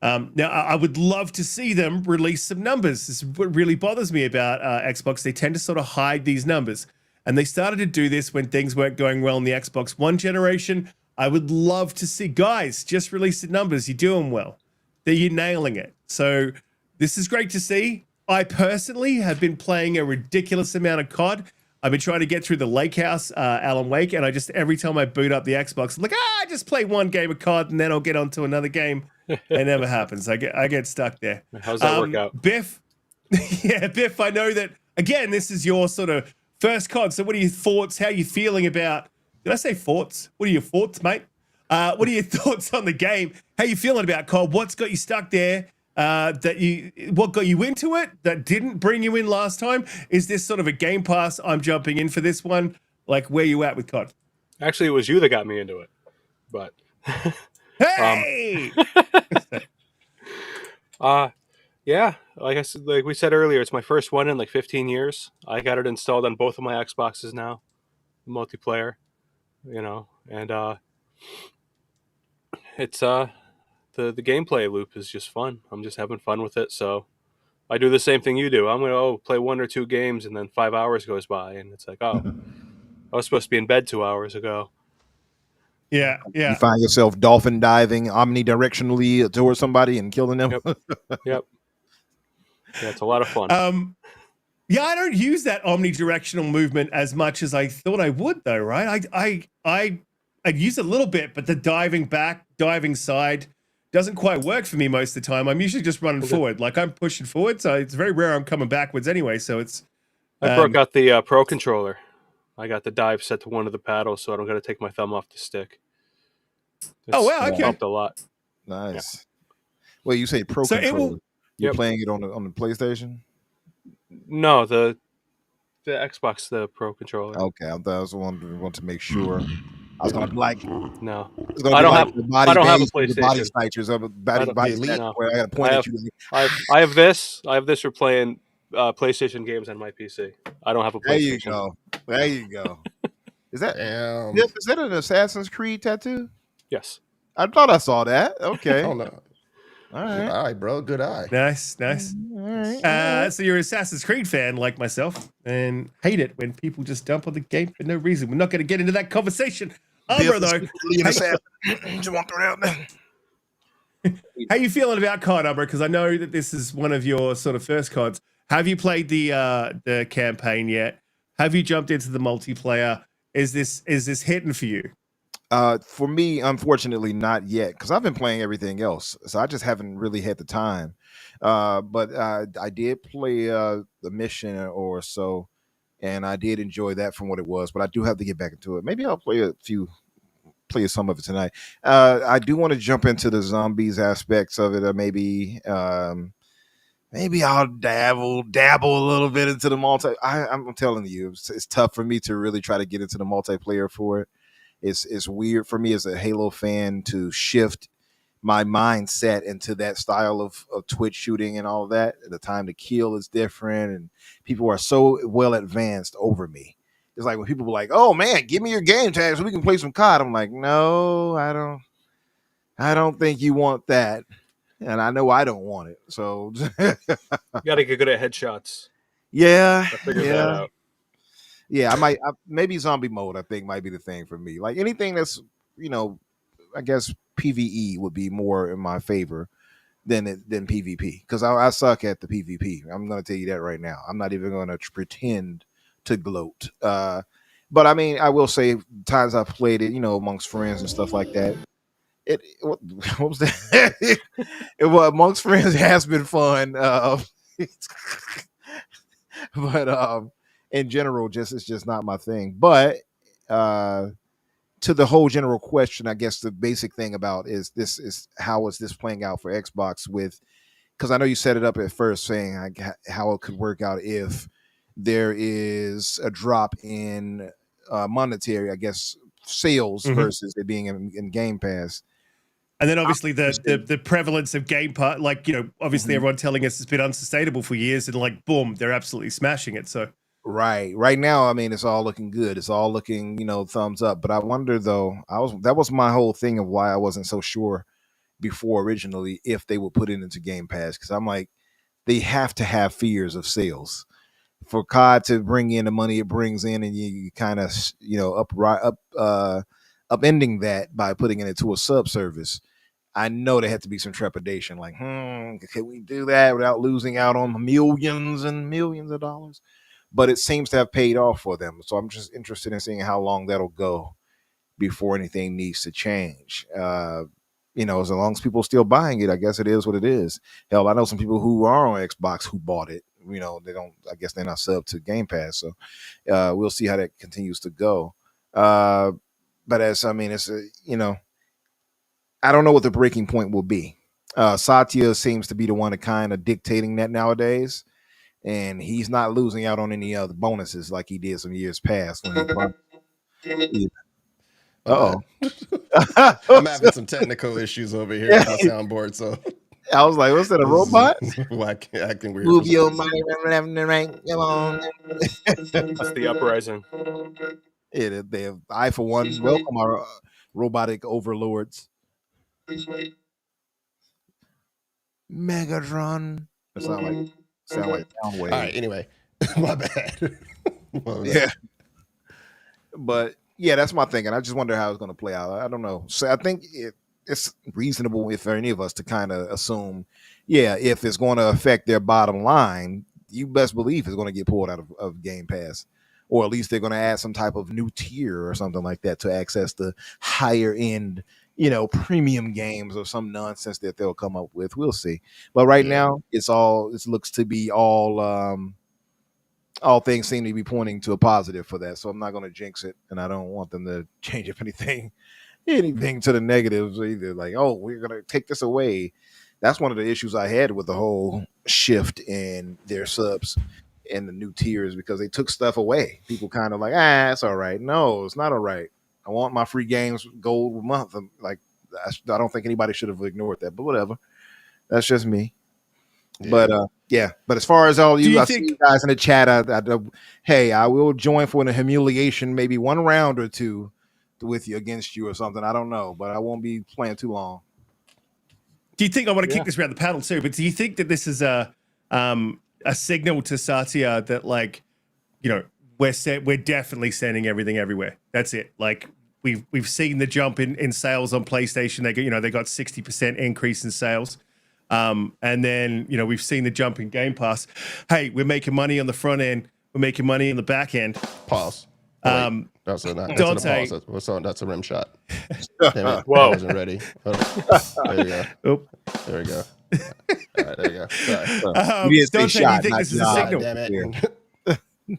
Now, I would love to see them release some numbers. This is what really bothers me about Xbox. They tend to sort of hide these numbers. And they started to do this when things weren't going well in the Xbox One generation. I would love to see, guys, just release the numbers. You're doing well. You're nailing it. So this is great to see. I personally have been playing a ridiculous amount of COD. I've been trying to get through the Lake House, Alan Wake, and every time I boot up the Xbox, I'm like, I just play one game of COD and then I'll get onto another game. It never happens. I get stuck there. How's that work out? Biff? Yeah, Biff, I know that, again, this is your sort of first COD. So what are your thoughts? How are you feeling about, did I say thoughts? What are your thoughts, mate? What are your thoughts on the game? How are you feeling about COD? What's got you stuck there? What got you into it that didn't bring you in last time? Is this sort of a Game Pass? I'm jumping in for this one. Like, where you at with COD? Actually, it was you that got me into it. But Hey! yeah, like we said earlier, it's my first one in like 15 years. I got it installed on both of my Xboxes now, multiplayer, and it's the gameplay loop is just fun. I'm just having fun with it. So I do the same thing you do. I'm gonna play 1 or 2 games, and then 5 hours goes by, and it's like, oh, I was supposed to be in bed 2 hours ago. Yeah, You yeah. find yourself dolphin diving omnidirectionally towards somebody and killing them. Yep. Yep. Yeah, it's a lot of fun. Yeah, I don't use that omnidirectional movement as much as I thought I would, though. Right? I'd use it a little bit, but the diving back, diving side doesn't quite work for me most of the time. I'm usually just running forward, like I'm pushing forward. So it's very rare I'm coming backwards anay. So it's. I broke out the Pro controller. I got the dive set to one of the paddles, so I don't got to take my thumb off the stick. Oh wow! Okay, helped a lot. Nice. Yeah. Well, you say Pro so controller. You're Yep. playing it on the PlayStation? No, the Xbox, the Pro controller. Okay, I was want to make sure. I was gonna be like, No, it's gonna I be don't like have. the body I don't have a base or the body PlayStation. snatchers of a body snatch no. where I gotta point at you. I have this. I have this for playing PlayStation games on my PC. I don't have a There you PlayStation. go. There you go. Is that Damn. is that an Assassin's Creed tattoo? Yes. I thought I saw that. Okay. Oh no. All Good right. eye, bro. Good eye. nice. All right. So you're an Assassin's Creed fan like myself, and hate it when people just dump on the game for no reason. We're not going to get into that conversation. Umbra, though, Just want to throw it out there. how you feeling about COD, Umbra? Because I know that this is one of your sort of first CODs. Have you played the campaign yet? Have you jumped into the multiplayer? Is this hitting for you? For me, unfortunately, not yet, because I've been playing everything else, so I just haven't really had the time. But I did play the mission or so, and I did enjoy that from what it was. But I do have to get back into it. Maybe I'll play some of it tonight. I do want to jump into the zombies aspects of it, or maybe I'll dabble a little bit into the multi. I'm telling you, it's tough for me to really try to get into the multiplayer for it. It's weird for me as a Halo fan to shift my mindset into that style of Twitch shooting and all of that. The time to kill is different, and people are so well advanced over me. It's like when people were like, "Oh man, give me your game tag so we can play some COD." I'm like, "No, I don't think you want that." And I know I don't want it. So You got to get good at headshots. yeah, I figured that out. Yeah, maybe zombie mode. I think might be the thing for me. Like anything that's I guess PVE would be more in my favor than PvP, because I suck at the PvP. I'm going to tell you that right now. I'm not even going to pretend to gloat. But I mean, I will say times I've played it, amongst friends and stuff like that. What was that? Amongst friends has been fun. But in general, it's just not my thing. But to the whole general question, I guess the basic thing about is how is this playing out for Xbox because I know you set it up at first saying how it could work out if there is a drop in monetary, I guess, sales versus it being in Game Pass. And then obviously the prevalence of Game Pass, obviously everyone telling us it's been unsustainable for years, and boom, they're absolutely smashing it. So right now, I mean, it's all looking good. It's all looking, thumbs up. But I wonder though, that was my whole thing of why I wasn't so sure before originally if they would put it into Game Pass, because I'm like, they have to have fears of sales for COD to bring in the money it brings in, and you kind of upending that by putting it into a sub service. I know there had to be some trepidation, like, can we do that without losing out on millions and millions of dollars? But it seems to have paid off for them. So I'm just interested in seeing how long that'll go before anything needs to change. As long as people are still buying it, I guess it is what it is. Hell, I know some people who are on Xbox who bought it. They don't, I guess they're not sub to Game Pass. So we'll see how that continues to go. But it's I don't know what the breaking point will be. Satya seems to be the one that kind of dictating that nowadays, and he's not losing out on any other bonuses like he did some years past when he Uh-oh. I'm having some technical issues over here on my soundboard, so I was like, what's that, a robot? acting weird. Move for your some money, come on. It's the uprising. Yeah, I for one welcome our robotic overlords. Megatron. That sound like Soundwave. All right, anyway, my bad. What was Yeah. that? But yeah, that's my thinking. I just wonder how it's going to play out. I don't know. So I think it's reasonable if for any of us to kind of assume, yeah, if it's going to affect their bottom line, you best believe it's going to get pulled out of Game Pass, or at least they're going to add some type of new tier or something like that to access the higher end, premium games or some nonsense that they'll come up with. We'll see. But right now, it looks to be all things seem to be pointing to a positive for that. So I'm not going to jinx it, and I don't want them to change up anything to the negatives either. Like, oh, we're going to take this away. That's one of the issues I had with the whole shift in their subs and the new tiers, because they took stuff away. People kind of like, it's all right. No, it's not all right. I want my free games gold month. Like, I don't think anybody should have ignored that, but whatever. That's just me. Yeah. But as far as all you, see you guys in the chat, hey, I will join for a humiliation, maybe one round or two with you against you or something. I don't know, but I won't be playing too long. Do you think, I want to kick this around the panel too, but do you think that this is a signal to Satya that, like, we're definitely sending everything everywhere? That's it. Like, we've seen the jump in sales on PlayStation. They got 60% increase in sales. And then, we've seen the jump in Game Pass. Hey, we're making money on the front end. We're making money on the back end. Pause. That's a pause. That's a rim shot. Damn it. Whoa. I wasn't ready. There you go. Oop. There we go. All right, there you go. Sorry. Donte, do you think this is a signal? Damn it. You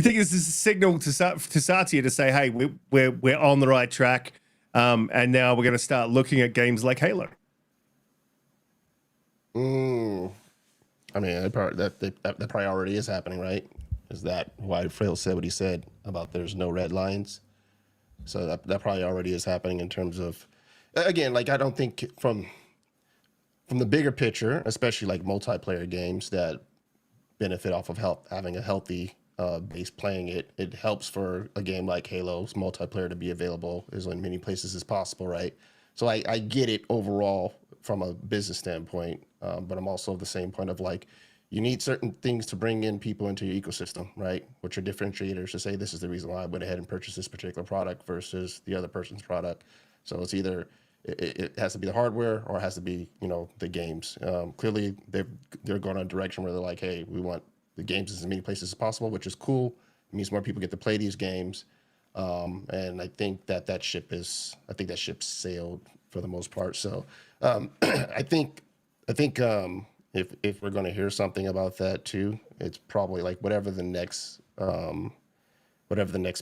think this is a signal to Satya to say, hey, we're on the right track, and now we're going to start looking at games like Halo? I mean, that probably already is happening, right? Is that why Frail said what he said about there's no red lines? So that probably already is happening in terms of, again, like, I don't think from the bigger picture, especially like multiplayer games that benefit off of having a healthy base playing it, it helps for a game like Halo's multiplayer to be available as in many places as possible, right? So I get it overall from a business standpoint, but I'm also of the same point of, like, you need certain things to bring in people into your ecosystem, right? Which are differentiators to say, this is the reason why I went ahead and purchased this particular product versus the other person's product. So it's either it has to be the hardware or it has to be, the games. Clearly, they're going in a direction where they're like, hey, we want the games as many places as possible, which is cool. It means more people get to play these games. And I think that ship sailed for the most part. So I think if we're going to hear something about that too, it's probably like whatever the next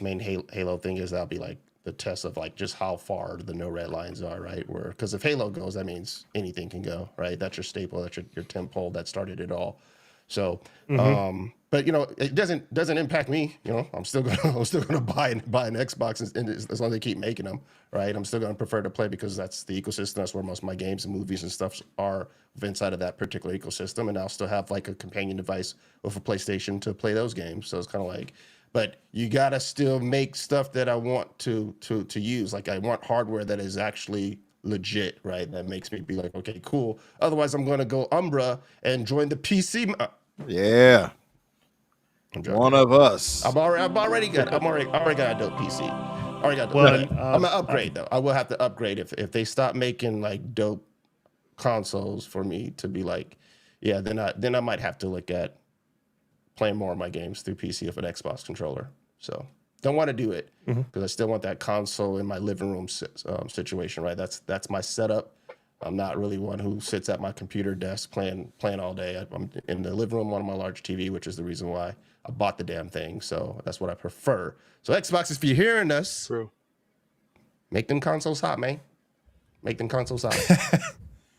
main Halo thing is, that'll be like the test of, like, just how far the no red lines are, right? Because if Halo goes, that means anything can go, right? That's your staple, that's your tentpole that started it all. So, but it doesn't impact me. I'm still gonna buy an Xbox, and as long as they keep making them, right? I'm still gonna prefer to play because that's the ecosystem. That's where most of my games and movies and stuff are inside of that particular ecosystem. And I'll still have like a companion device with a PlayStation to play those games. So it's kind of like, but you gotta still make stuff that I want to use. Like, I want hardware that is actually legit, right? That makes me be like, okay, cool. Otherwise, I'm gonna go Umbra and join the PC. Yeah. One of us. I already got a dope PC. Already got. I'm gonna upgrade though. I will have to upgrade if they stop making like dope consoles for me to be like, yeah. Then I might have to look at playing more of my games through PC with an Xbox controller. So don't want to do it because I still want that console in my living room situation. Right. That's my setup. I'm not really one who sits at my computer desk playing all day. I'm in the living room on my large TV, which is the reason why I bought the damn thing. So that's what I prefer. So Xbox, if you're hearing us, True. Make them consoles hot, man. Make them consoles hot.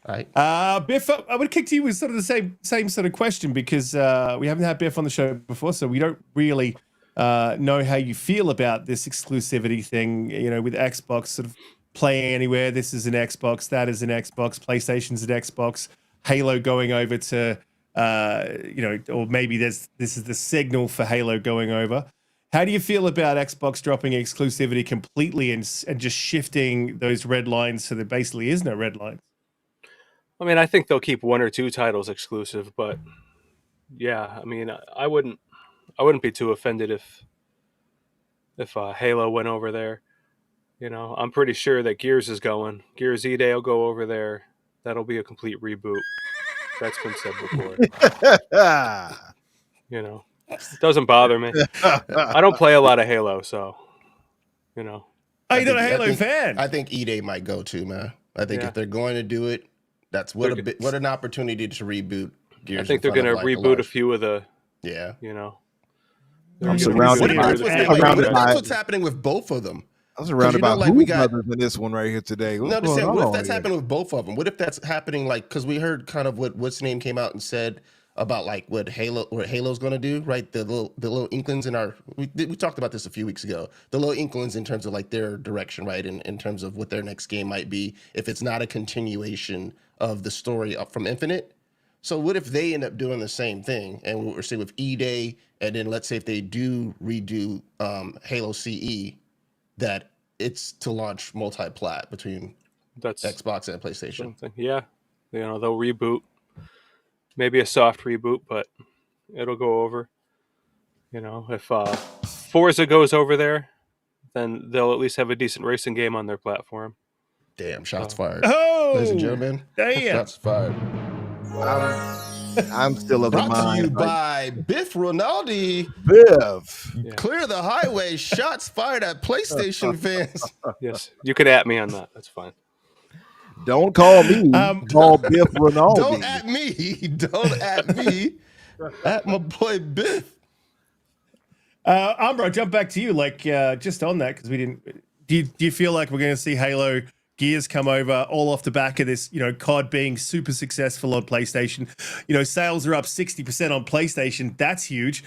All right. Biff, I would kick to you with sort of the same sort of question because we haven't had Biff on the show before, so we don't really know how you feel about this exclusivity thing, with Xbox sort of playing anywhere. This is an Xbox, that is an Xbox, PlayStation's an Xbox, Halo going over to, or maybe this is the signal for Halo going over. How do you feel about Xbox dropping exclusivity completely and just shifting those red lines so there basically is no red lines? I mean, I think they'll keep 1 or 2 titles exclusive, but yeah, I mean, I wouldn't be too offended if Halo went over there. I'm pretty sure that Gears is going. Gears E-Day will go over there. That'll be a complete reboot. That's been said before. It doesn't bother me. I don't play a lot of Halo, so Oh, you're not a Halo fan? I think E-Day might go too, man. I think if they're going to do it, that's what an opportunity to reboot Gears. I think they're going to reboot a few of the. Yeah. I'm surrounded by. That's what's happening with both of them. I was surrounded by we got in this one right here today. No, I'm just saying, what if that's happening with both of them? What if that's happening because we heard kind of what's name came out and said about what Halo's going to do, right? The little inklings we talked about this a few weeks ago. The little inklings in terms of their direction, right? In terms of what their next game might be, if it's not a continuation of the story up from Infinite. So what if they end up doing the same thing? And what we're seeing with E-Day, and then let's say if they do redo Halo CE, that it's to launch multi-plat between Xbox and PlayStation. Yeah, they'll reboot. Maybe a soft reboot, but it'll go over. If Forza goes over there, then they'll at least have a decent racing game on their platform. Damn, shots fired. Oh, ladies and gentlemen, damn. Shots fired. I'm still of the mind. Brought to you by Biff Rinaldi. Biff. Yeah. Clear the highway. Shots fired at PlayStation fans. Yes, you can at me on that. That's fine. Don't call me. Call Biff Rinaldi. Don't at me. Don't at me. At my boy Biff. Umbra, jump back to you. Just on that, because we didn't. Do you feel like we're going to see Halo Gears come over all off the back of this, COD being super successful on PlayStation? Sales are up 60% on PlayStation. That's huge.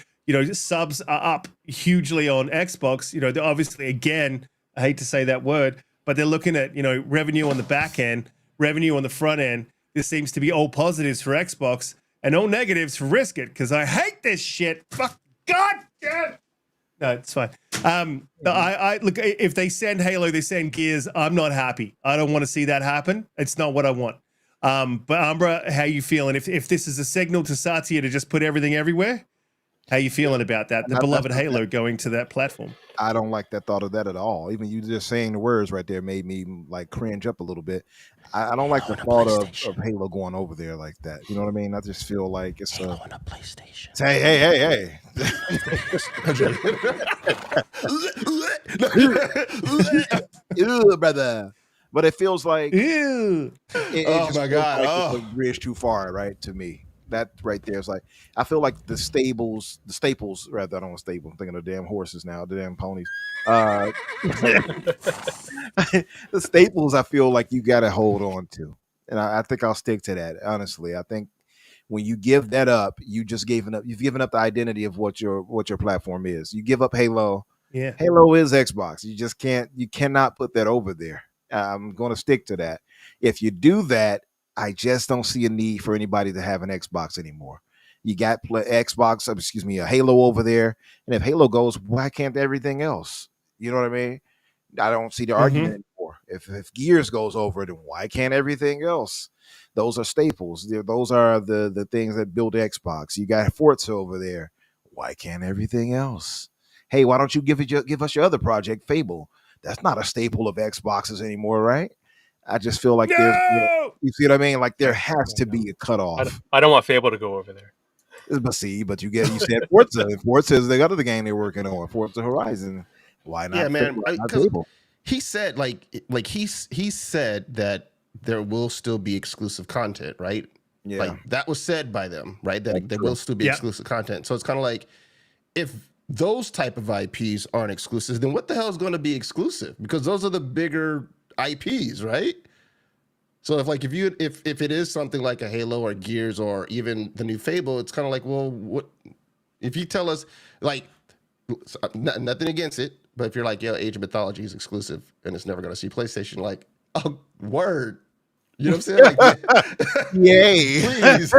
Subs are up hugely on Xbox. They're obviously, again, I hate to say that word, but they're looking at, revenue on the back end, revenue on the front end. This seems to be all positives for Xbox and all negatives for Riskit, because I hate this shit. Fuck, God damn. No, it's fine. I look, if they send Halo, they send Gears, I'm not happy. I don't want to see that happen. It's not what I want. But Umbra, how you feeling? If this is a signal to Satya to just put everything everywhere, how you feeling about that? The beloved Halo going to that platform. I don't like that thought of that at all. Even you just saying the words right there made me cringe up a little bit. I don't like the thought of Halo going over there like that. You know what I mean? I just feel like it's Halo on a PlayStation. Hey. Ew, brother. But it feels like Ew. Oh my God. It's a bridge too far, right? To me. That right there is I feel like the staples rather. I don't want stable. I'm thinking of damn horses now, the damn ponies. The staples I feel like you got to hold on to, and I think I'll stick to that. Honestly, I think when you give that up, you've given up the identity of what your platform is. You give up Halo. Yeah, Halo is Xbox. You cannot put that over there. I'm going to stick to that. If you do that, I just don't see a need for anybody to have an Xbox anymore. You got a Halo over there. And if Halo goes, why can't everything else? You know what I mean? I don't see the argument anymore. If Gears goes over, then why can't everything else? Those are staples. Those are the things that build Xbox. You got Forza over there. Why can't everything else? Hey, why don't you give us your other project, Fable? That's not a staple of Xboxes anymore, right? I just feel like you see what I mean? Like there has to be a cutoff. I don't want Fable to go over there. But you said Forza. And Forza is the other game they're working on, Forza Horizon. Why not? Yeah, man. He said he said that there will still be exclusive content, right? Yeah. Like that was said by them, right? That there will still be exclusive content. So it's kind of like if those type of IPs aren't exclusive, then what the hell is going to be exclusive? Because those are the bigger IPs, right? So if it is something like a Halo or Gears or even the new Fable, it's kind of like, well, what if you tell us, like, nothing against it, but if you're like, yo, Age of Mythology is exclusive and it's never going to see PlayStation, like, oh, word. You know what I'm saying? Like, Yay. please,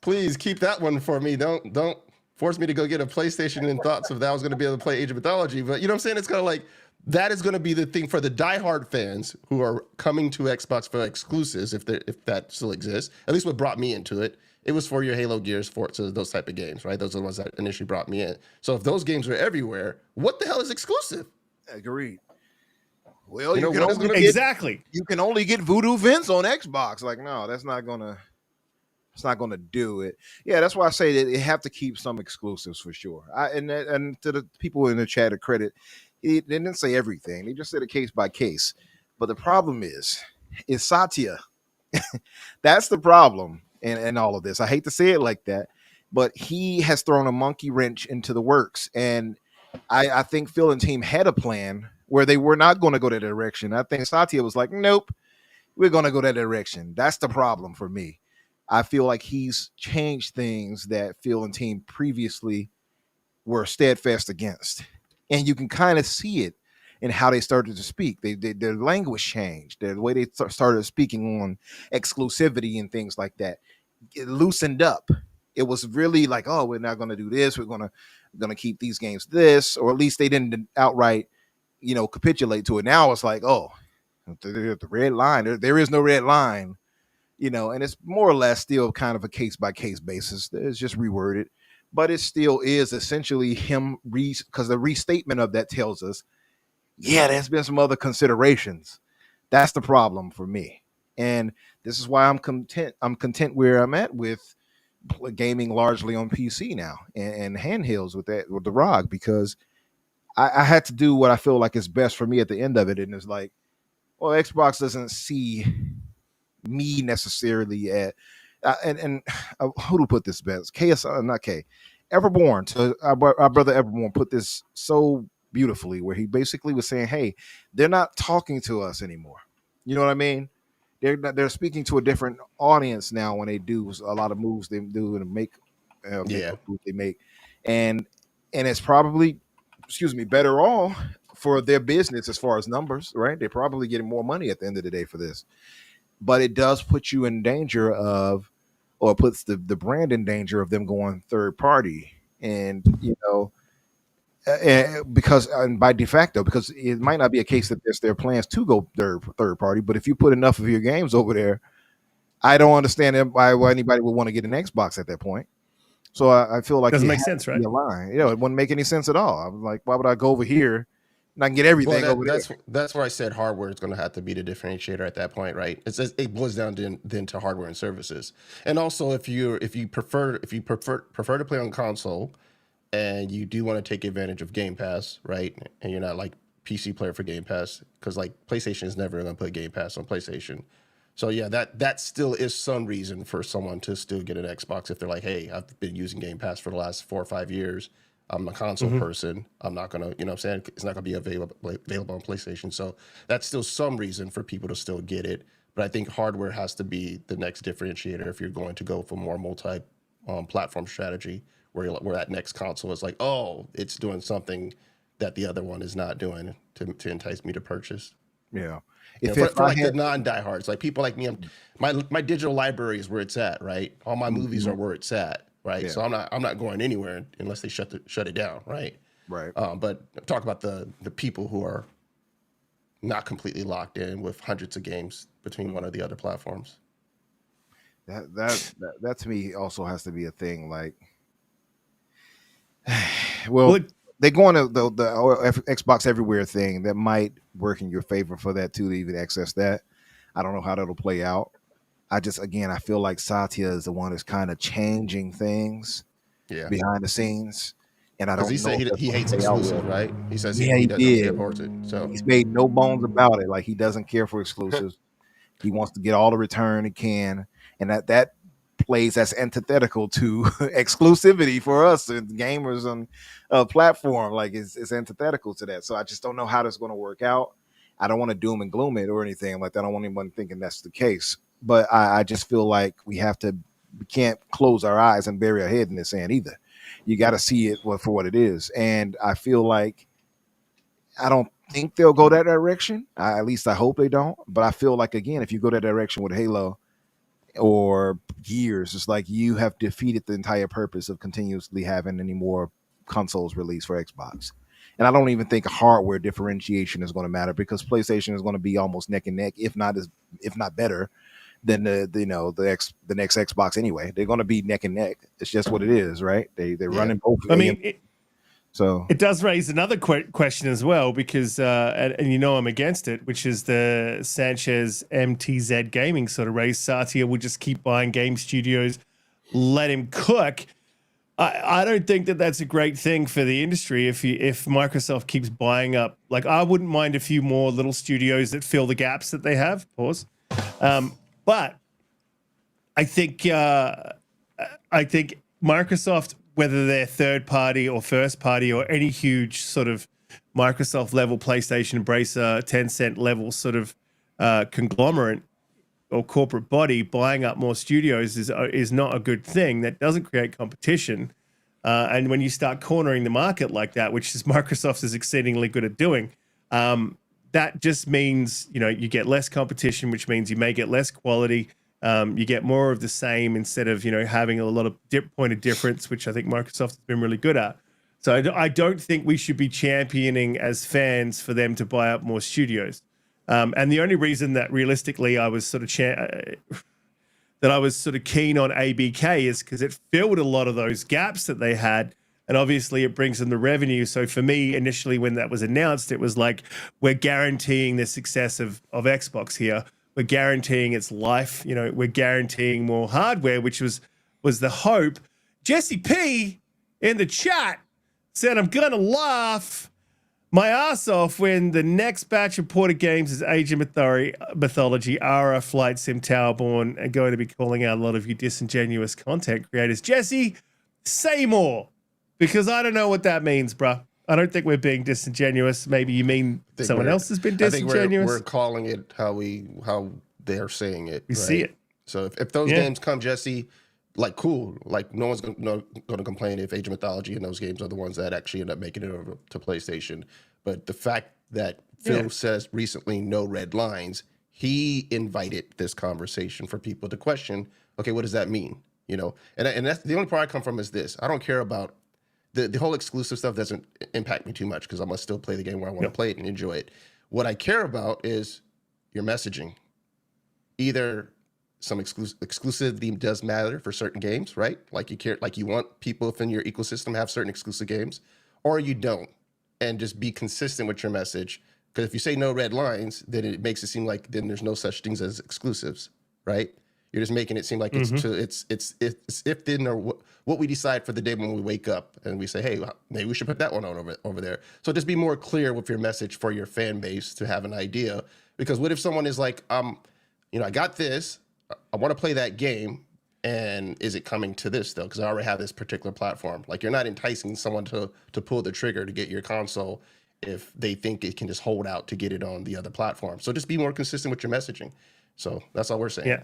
please keep that one for me. Don't force me to go get a PlayStation in thoughts of that I was going to be able to play Age of Mythology. But you know what I'm saying? It's kind of like that is going to be the thing for the diehard fans who are coming to Xbox for exclusives, if that still exists. At least what brought me into it. It was for your Halo, Gears, Forza, those type of games, right? Those are the ones that initially brought me in. So if those games are everywhere, what the hell is exclusive? Agreed. Well, You you know, can what is only gonna get, Exactly. you can only get Voodoo Vince on Xbox. Like, no, that's not gonna. It's not gonna do it. Yeah, that's why I say that they have to keep some exclusives for sure. And to the people in the chat, of credit, they didn't say everything. They just said a case by case. But the problem is Satya. That's the problem in all of this. I hate to say it like that, but he has thrown a monkey wrench into the works. And I think Phil and team had a plan where they were not going to go that direction. I think Satya was like, nope, we're going to go that direction. That's the problem for me. I feel like he's changed things that Phil and team previously were steadfast against. And you can kind of see it in how they started to speak. Their language changed. The way they started speaking on exclusivity and things like that, it loosened up. It was really like, oh, we're not going to do this. We're going to keep these games this, or at least they didn't outright, capitulate to it. Now it's like, oh, the red line. There is no red line, and it's more or less still kind of a case by case basis. It's just reworded, but it still is essentially him because the restatement of that tells us, yeah, there's been some other considerations. That's the problem for me, and this is why I'm content. I'm content where I'm at with gaming largely on PC now and handhelds with the ROG, because I had to do what I feel like is best for me at the end of it, and it's like, well, Xbox doesn't see me necessarily at who to put this best? Not K, Everborn. To our brother Everborn put this so beautifully, where he basically was saying, "Hey, they're not talking to us anymore." You know what I mean? They're speaking to a different audience now when they do a lot of moves they do and make they make, and it's probably, better off for their business as far as numbers, right? They're probably getting more money at the end of the day for this, but it does put you in danger of, or puts the brand in danger of them going third party, and because and by de facto, because it might not be a case that there's their plans to go third party, but if you put enough of your games over there, I don't understand why anybody would want to get an Xbox at that point. So I feel like Doesn't it make has sense, to right? be a line. It wouldn't make any sense at all. I'm like, why would I go over here and I can get everything over there? That's where I said hardware is going to have to be the differentiator at that point, right? It boils down then to hardware and services, and also if you prefer to play on console, and you do want to take advantage of Game Pass, right? And you're not like PC player for Game Pass, because like PlayStation is never going to put Game Pass on PlayStation. So yeah, that still is some reason for someone to still get an Xbox if they're like, hey, I've been using Game Pass for the last 4 or 5 years. I'm a console person. I'm not gonna, you know what I'm saying? It's not gonna be available on PlayStation. So that's still some reason for people to still get it. But I think hardware has to be the next differentiator if you're going to go for more multi platform strategy, where that next console is like, oh, it's doing something that the other one is not doing to entice me to purchase. Yeah. For like the non-diehards, like people like me, my digital library is where it's at, right? All my movies are where it's at, right? Yeah. So I'm not going anywhere unless they shut it down, right? Right. But talk about the people who are not completely locked in with hundreds of games between one or the other platforms. That to me also has to be a thing. Like, well, they go on the Xbox Everywhere thing that might work in your favor for that too, to even access that. I don't know how that'll play out. I feel like Satya is the one that's kind of changing things behind the scenes, and I don't know. He said he hates exclusive, right? He says he doesn't support it. So he's made no bones about it. Like, he doesn't care for exclusives. He wants to get all the return he can, and that plays as antithetical to exclusivity for us and gamers on a platform. Like, it's antithetical to that. So I just don't know how that's going to work out. I don't want to doom and gloom it or anything like that. I don't want anyone thinking that's the case. But I just feel like we can't close our eyes and bury our head in the sand either. You got to see it for what it is. And I feel like I don't think they'll go that direction. At least I hope they don't. But I feel like, again, if you go that direction with Halo or Gears, it's like you have defeated the entire purpose of continuously having any more consoles released for Xbox. And I don't even think hardware differentiation is going to matter, because PlayStation is going to be almost neck and neck, if not better than the next Xbox anyway. They're going to be neck and neck. It's just what it is, right? They're running both. I mean, so it does raise another question as well, because and I'm against it, which is the Sanchez MTZ Gaming sort of race. Satya will just keep buying game studios, let him cook. I don't think that that's a great thing for the industry if Microsoft keeps buying up. Like, I wouldn't mind a few more little studios that fill the gaps that they have. Pause. But I think Microsoft, whether they're third party or first party or any huge sort of Microsoft level, PlayStation, Embracer, Tencent level sort of conglomerate or corporate body, buying up more studios is not a good thing. That doesn't create competition. And when you start cornering the market like that, which is Microsoft is exceedingly good at doing, that just means, you get less competition, which means you may get less quality. You get more of the same instead of, having a lot of point of difference, which I think Microsoft has been really good at. So I don't think we should be championing as fans for them to buy up more studios. And the only reason that realistically I was sort of keen on ABK is because it filled a lot of those gaps that they had. And obviously it brings in the revenue. So for me, initially when that was announced, it was like, we're guaranteeing the success of Xbox here. We're guaranteeing its life. We're guaranteeing more hardware, which was the hope. Jesse P in the chat said, I'm going to laugh my ass off when the next batch of ported games is Age of Mythology, Ara, Flight Sim, Towerborn, and going to be calling out a lot of you disingenuous content creators. Jesse, say more, because I don't know what that means, bruh. I don't think we're being disingenuous. Maybe you mean someone else has been disingenuous. I think we're calling it how they're saying it. We see it. So if those games come, Jesse, like, cool. Like, no one's going to complain if Age of Mythology and those games are the ones that actually end up making it over to PlayStation. But the fact that Phil says recently no red lines, he invited this conversation for people to question, okay, what does that mean? And that's the only part I come from is this. I don't care about the whole exclusive stuff. Doesn't impact me too much, because I must still play the game where I want to play it and enjoy it. What I care about is your messaging. Either some exclusivity does matter for certain games, right? Like you want people within your ecosystem to have certain exclusive games, or you don't, and just be consistent with your message. Because if you say no red lines, then it makes it seem like then there's no such things as exclusives, right? You're just making it seem like it's if then or what we decide for the day when we wake up and we say, hey, maybe we should put that one on over there. So just be more clear with your message for your fan base to have an idea. Because what if someone is like, I got this, I want to play that game, and is it coming to this though? Because I already have this particular platform. Like, you're not enticing someone to pull the trigger to get your console if they think it can just hold out to get it on the other platform. So just be more consistent with your messaging. So that's all we're saying. Yeah.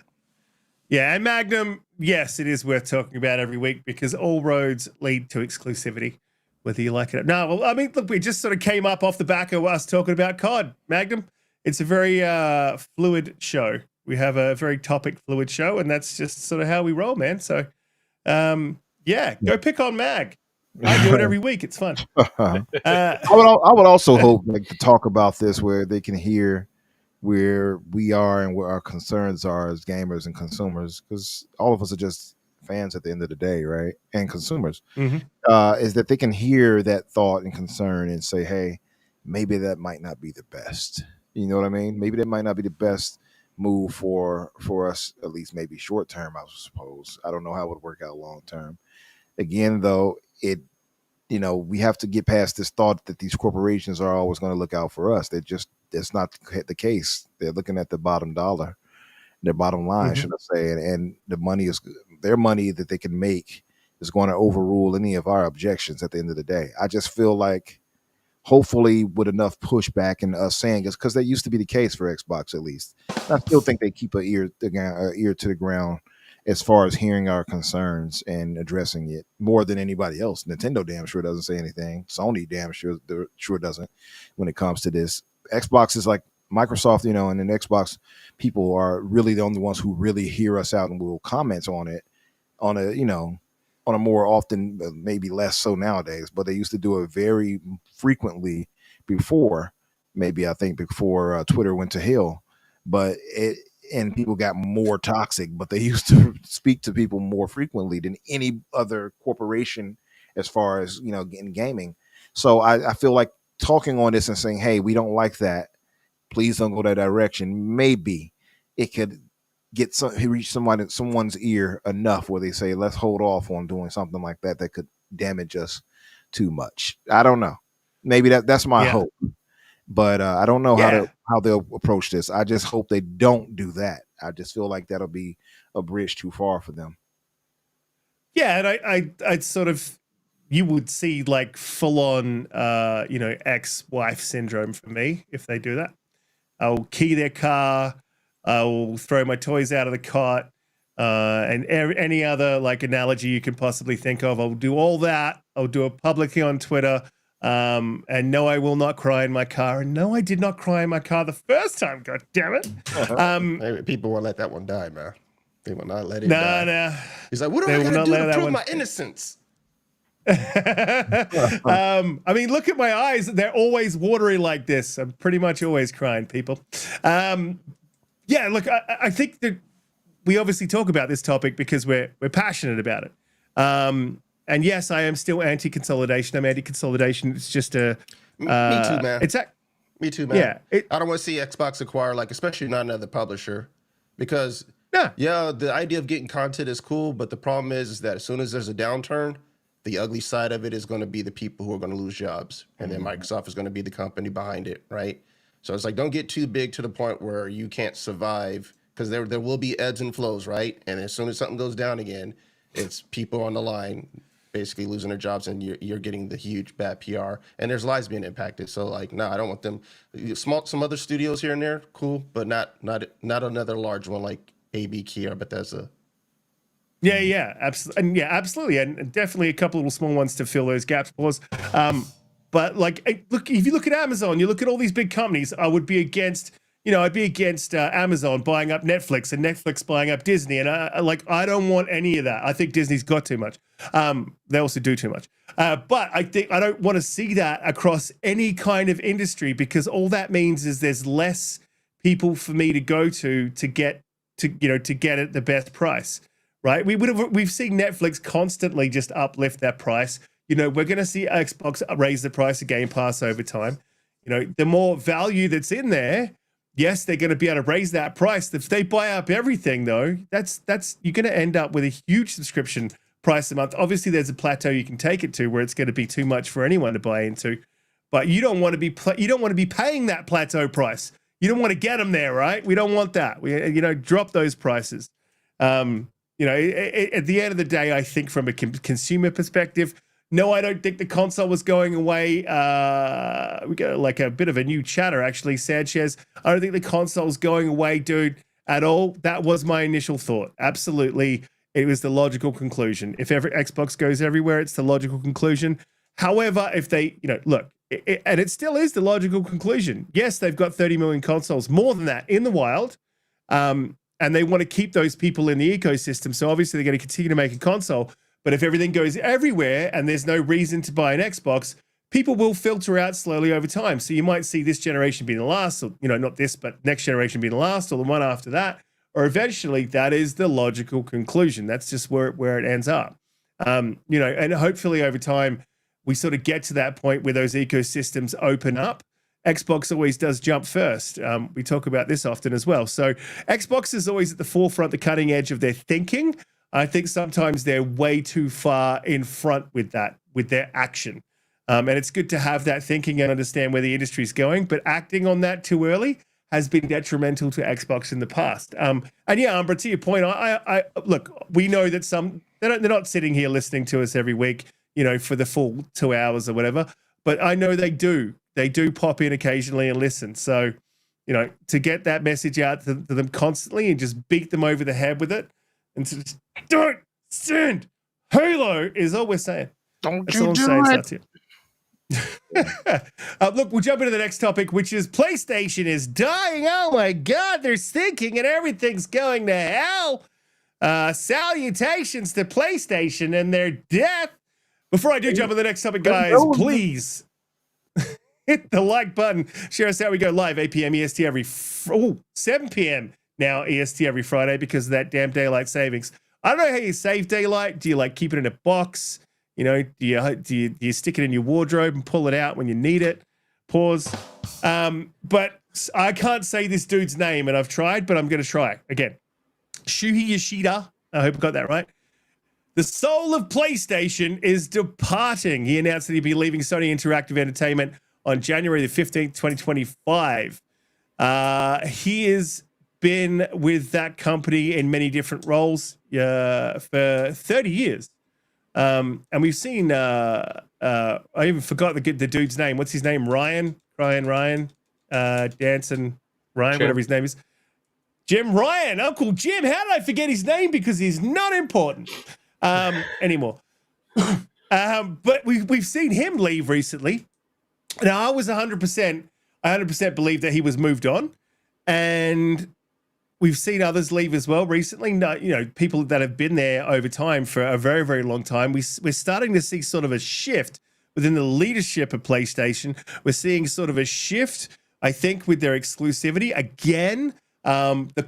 Yeah, and Magnum, yes, it is worth talking about every week, because all roads lead to exclusivity, whether you like it or not. No, well, I mean, look, we just sort of came up off the back of us talking about COD, Magnum. It's a very fluid show. We have a very topic fluid show, and that's just sort of how we roll, man. So, go pick on Mag. I do it every week. It's fun. I would also hope to talk about this where they can hear where we are and where our concerns are as gamers and consumers, because all of us are just fans at the end of the day, right? And consumers. Is that they can hear that thought and concern and say, hey, maybe that might not be the best. You know what I mean? Maybe that might not be the best move for us, at least maybe short term, I suppose. I don't know how it would work out long term. Again, though, we have to get past this thought that these corporations are always going to look out for us. That's not the case. They're looking at the bottom dollar, their bottom line, should I say, and the money is their money that they can make is going to overrule any of our objections at the end of the day. I just feel like, hopefully, with enough pushback and us saying it's because that used to be the case for Xbox, at least. I still think they keep an ear to the ground as far as hearing our concerns and addressing it more than anybody else. Nintendo damn sure doesn't say anything. Sony damn sure doesn't when it comes to this. Xbox is like Microsoft, and then Xbox people are really the only ones who really hear us out and will comment on it on a more often, maybe less so nowadays, but they used to do it very frequently before, I think before Twitter went to hell, and people got more toxic, but they used to speak to people more frequently than any other corporation as far as, in gaming. So I feel like talking on this and saying, hey, we don't like that, please don't go that direction. Maybe it could reach someone's ear enough where they say, let's hold off on doing something like that could damage us too much. I don't know. Maybe that's my hope. But I don't know how they'll approach this. I just hope they don't do that. I just feel like that'll be a bridge too far for them. Yeah, and I'd sort of, you would see like full on, ex-wife syndrome for me if they do that. I'll key their car. I'll throw my toys out of the cart, and any other like analogy you can possibly think of. I'll do all that. I'll do it publicly on Twitter. And no, I will not cry in my car. And no, I did not cry in my car the first time. God damn it. Maybe people won't let that one die, man. They will not let it die. No. He's like, what do I gotta do to prove my innocence? I mean, look at my eyes. They're always watery like this. I'm pretty much always crying, people. Yeah, look, I think that we obviously talk about this topic because we're passionate about it. And yes, I am still anti-consolidation. I'm anti-consolidation. It's just a... Me too, man. Me too, man. Yeah. I don't want to see Xbox acquire, especially not another publisher. Because, the idea of getting content is cool, but the problem is that as soon as there's a downturn, the ugly side of it is going to be the people who are going to lose jobs. And then Microsoft is going to be the company behind it, right? So it's like, don't get too big to the point where you can't survive, because there will be ebbs and flows, right? And as soon as something goes down again, it's people on the line basically losing their jobs, and you're getting the huge bad PR, and there's lives being impacted. So I don't want them. Some other studios here and there, cool, but not another large one like AB Key or Bethesda. Yeah, absolutely, and definitely a couple of small ones to fill those gaps. But look, if you look at Amazon, you look at all these big companies. I would be against. I'd be against Amazon buying up Netflix and Netflix buying up Disney. And I don't want any of that. I think Disney's got too much. They also do too much. But I don't want to see that across any kind of industry, because all that means is there's less people for me to go to get at the best price, right? We've seen Netflix constantly just uplift that price. We're going to see Xbox raise the price of Game Pass over time. The more value that's in there, yes, they're going to be able to raise that price. If they buy up everything, though, that's you're going to end up with a huge subscription price a month. Obviously, there's a plateau you can take it to where it's going to be too much for anyone to buy into. But you don't want to be paying that plateau price. You don't want to get them there, right? We don't want that. We drop those prices. At the end of the day, I think from a consumer perspective, no, I don't think the console was going away. We got like a bit of a new chatter, actually, Sanchez. I don't think the console's going away, dude, at all. That was my initial thought. Absolutely. It was the logical conclusion. If every Xbox goes everywhere, it's the logical conclusion. However, if they, look, and it still is the logical conclusion. Yes, they've got 30 million consoles, more than that in the wild. And they want to keep those people in the ecosystem. So obviously they're going to continue to make a console. But if everything goes everywhere and there's no reason to buy an Xbox, people will filter out slowly over time. So you might see this generation being the last, or, not this, but next generation being the last, or the one after that. Or eventually that is the logical conclusion. That's just where it ends up. And hopefully over time, we sort of get to that point where those ecosystems open up. Xbox always does jump first. We talk about this often as well. So Xbox is always at the forefront, the cutting edge of their thinking. I think sometimes they're way too far in front with that, with their action. And it's good to have that thinking and understand where the industry is going, but acting on that too early has been detrimental to Xbox in the past. And yeah, Umbra, to your point, I look, we know that they're not sitting here listening to us every week, for the full 2 hours or whatever, but I know they do pop in occasionally and listen. So, to get that message out to them constantly and just beat them over the head with it, And just don't send Halo is all we're saying. Don't That's you all I'm do saying, it. Satya. Look, we'll jump into the next topic, which is PlayStation is dying. Oh my God, they're sinking and everything's going to hell. Salutations to PlayStation and their death. Before I do jump into the next topic, guys, please hit the like button. Share us out. We go live 8 p.m. EST every 7 p.m. now EST every Friday because of that damn daylight savings. I don't know how you save daylight. Do you like keep it in a box? You know, do you stick it in your wardrobe and pull it out when you need it? Pause. But I can't say this dude's name, and I've tried, but I'm going to try it again. Shuhei Yoshida. I hope I got that right. The soul of PlayStation is departing. He announced that he'd be leaving Sony Interactive Entertainment on January the 15th, 2025. He has been with that company in many different roles for 30 years. And we've seen, I even forgot the dude's name. What's his name? Ryan, Danson, Ryan, whatever his name is. Jim Ryan, Uncle Jim. How did I forget his name? Because he's not important anymore. But we've seen him leave recently. Now, I was 100% believe that he was moved on. And we've seen others leave as well recently. No, you know, people that have been there over time for a very, very long time. We're starting to see sort of a shift within the leadership of PlayStation. We're seeing sort of a shift, I think, with their exclusivity. Again, the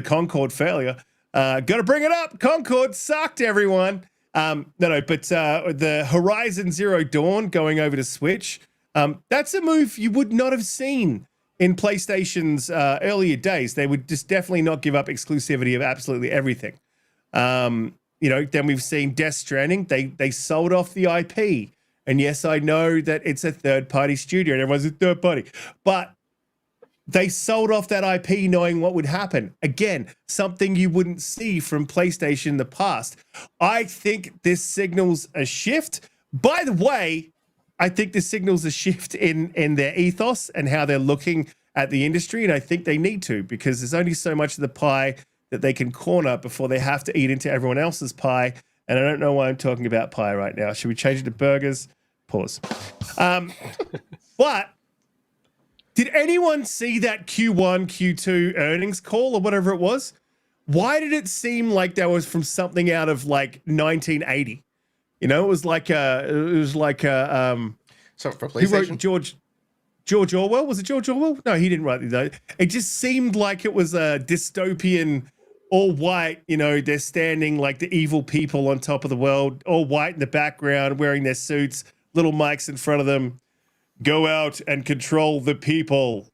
Concord failure. Got to bring it up. Concord sucked, everyone. But the Horizon Zero Dawn going over to Switch, that's a move you would not have seen in PlayStation's earlier days. They would just definitely not give up exclusivity of absolutely everything. Then we've seen Death Stranding. They sold off the IP. And yes, I know that it's a third-party studio and everyone's a third party. But they sold off that IP knowing what would happen. Again, something you wouldn't see from PlayStation in the past. I think this signals a shift. By the way, I think this signals a shift in their ethos and how they're looking at the industry. And I think they need to, because there's only so much of the pie that they can corner before they have to eat into everyone else's pie. And I don't know why I'm talking about pie right now. Should we change it to burgers? Pause. But did anyone see that Q1, Q2 earnings call or whatever it was? Why did it seem like that was from something out of like 1980? You know, it was like so for PlayStation? Who wrote George Orwell? Was it George Orwell? No, he didn't write it. It just seemed like it was a dystopian, all white, you know, they're standing like the evil people on top of the world, all white in the background, wearing their suits, little mics in front of them. Go out and control the people.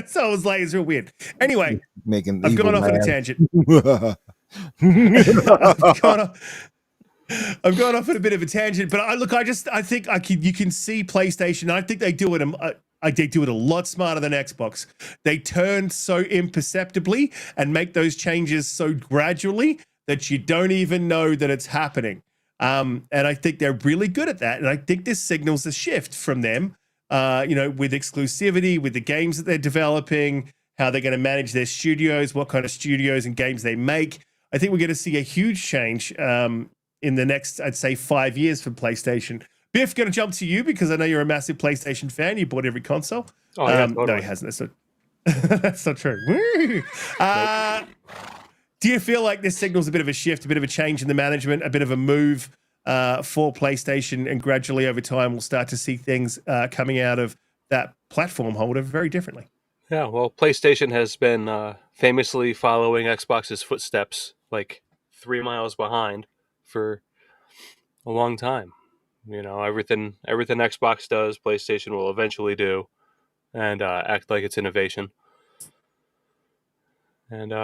So I was like, it's real weird. Anyway, I've gone off on a tangent. I've gone off on a bit of a tangent, but I think you can see PlayStation. I think they do it. They do it a lot smarter than Xbox. They turn so imperceptibly and make those changes so gradually that you don't even know that it's happening. And I think they're really good at that. And I think this signals a shift from them, with exclusivity, with the games that they're developing, how they're going to manage their studios, what kind of studios and games they make. I think we're going to see a huge change in the next, I'd say, 5 years for PlayStation. Biff, going to jump to you because I know you're a massive PlayStation fan. You bought every console. Oh, yeah, totally. No, he hasn't. That's not true. Do you feel like this signals a bit of a shift, a bit of a change in the management, a bit of a move for PlayStation, and gradually over time we'll start to see things coming out of that platform holder very differently? Yeah, well, PlayStation has been famously following Xbox's footsteps, like 3 miles behind for a long time. You know, everything Xbox does, PlayStation will eventually do, and act like it's innovation. And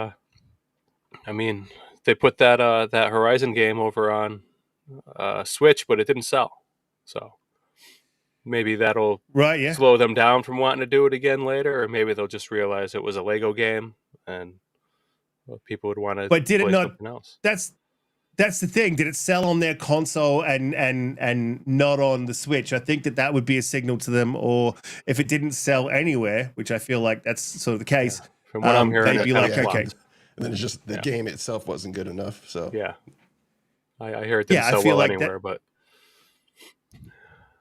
I mean, they put that Horizon game over on Switch, but it didn't sell. So maybe that'll slow them down from wanting to do it again later, or maybe they'll just realize it was a Lego game and people would want to play something else. That's the thing. Did it sell on their console and not on the Switch? I think that would be a signal to them. Or if it didn't sell anywhere, which I feel like that's sort of the case, from what I'm hearing, they'd be like, okay. And then it's just the game itself wasn't good enough. So Yeah. I hear it didn't I sell feel well like anywhere, but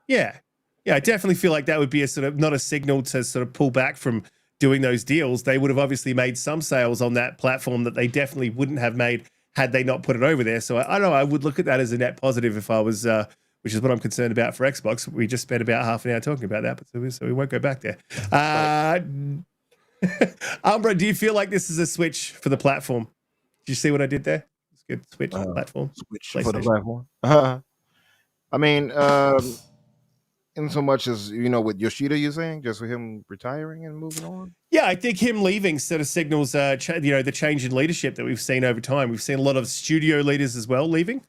Yeah, I definitely feel like that would be a sort of not a signal to sort of pull back from doing those deals. They would have obviously made some sales on that platform that they definitely wouldn't have made had they not put it over there. So I don't know. I would look at that as a net positive if I was, which is what I'm concerned about for Xbox. We just spent about half an hour talking about that, but so we won't go back there. Umbra, do you feel like this is a switch for the platform? Did you see what I did there? It's good switch platform. Switch for the platform. I mean, in so much as with Yoshida, you're saying just with him retiring and moving on. Yeah, I think him leaving sort of signals, the change in leadership that we've seen over time. We've seen a lot of studio leaders as well leaving.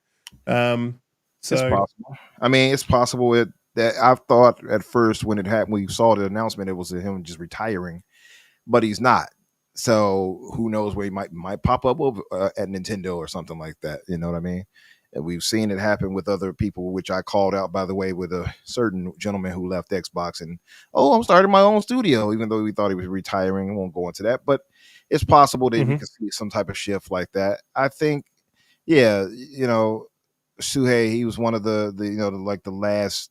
So it's possible. I mean, it's possible that I thought at first when it happened, we saw the announcement, it was him just retiring, but he's not. So who knows where he might pop up at Nintendo or something like that. You know what I mean? And we've seen it happen with other people, which I called out, by the way, with a certain gentleman who left Xbox and, I'm starting my own studio, even though we thought he was retiring. I won't go into that, but it's possible that we could see some type of shift like that. I think, Shuhei, he was one of the last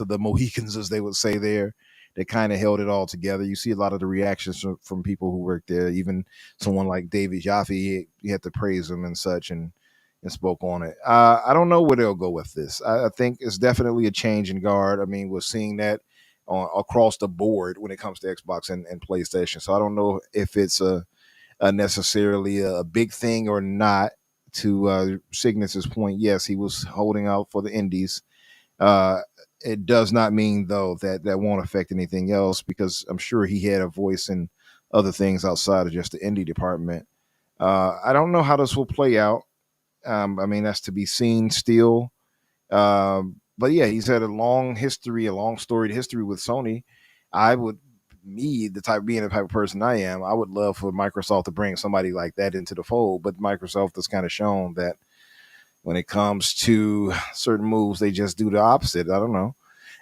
of the Mohicans, as they would say there, that kind of held it all together. You see a lot of the reactions from people who work there. Even someone like David Jaffe, he had to praise him and such, and spoke on it. I don't know where they'll go with this. I think it's definitely a change in guard. I mean, we're seeing that across the board when it comes to Xbox and PlayStation. So I don't know if it's a necessarily a big thing or not. To Cygnus's point, yes, he was holding out for the indies. It does not mean, though, that won't affect anything else, because I'm sure he had a voice in other things outside of just the indie department. I don't know how this will play out. I mean, that's to be seen still. But yeah, he's had a long storied history with Sony. Being the type of person I am, I would love for Microsoft to bring somebody like that into the fold. But Microsoft has kind of shown that when it comes to certain moves, they just do the opposite. I don't know.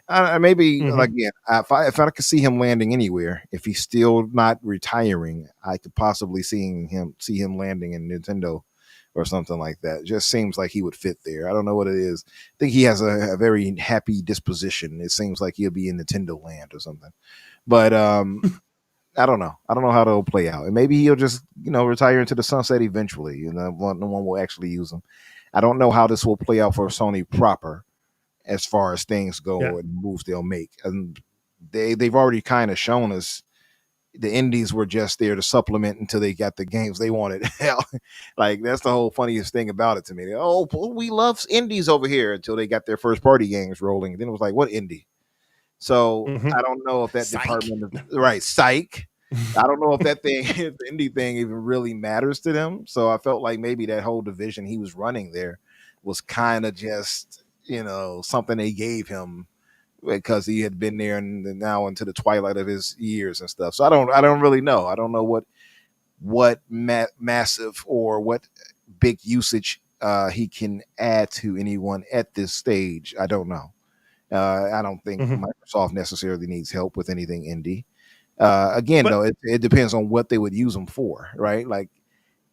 Again, if I could see him landing anywhere, if he's still not retiring, I could possibly see him landing in Nintendo or something like that. It just seems like he would fit there. I don't know what it is. I think he has a very happy disposition. It seems like he'll be in Nintendo land or something. But I don't know. I don't know how that'll play out. And maybe he'll just, retire into the sunset eventually. No one will actually use him. I don't know how this will play out for Sony proper as far as things go and moves they'll make. And they've already kind of shown us the indies were just there to supplement until they got the games they wanted. Like, that's the whole funniest thing about it to me. We love indies over here, until they got their first party games rolling. Then it was like, what indie? So I don't know if that department is right. Psych. I don't know if that thing, if the indie thing even really matters to them. So I felt like maybe that whole division he was running there was kind of just, something they gave him because he had been there and now into the twilight of his years and stuff. So I don't really know. I don't know what massive or what big usage he can add to anyone at this stage. I don't know. I don't think Microsoft necessarily needs help with anything indie. Again, though, it depends on what they would use him for, right? Like,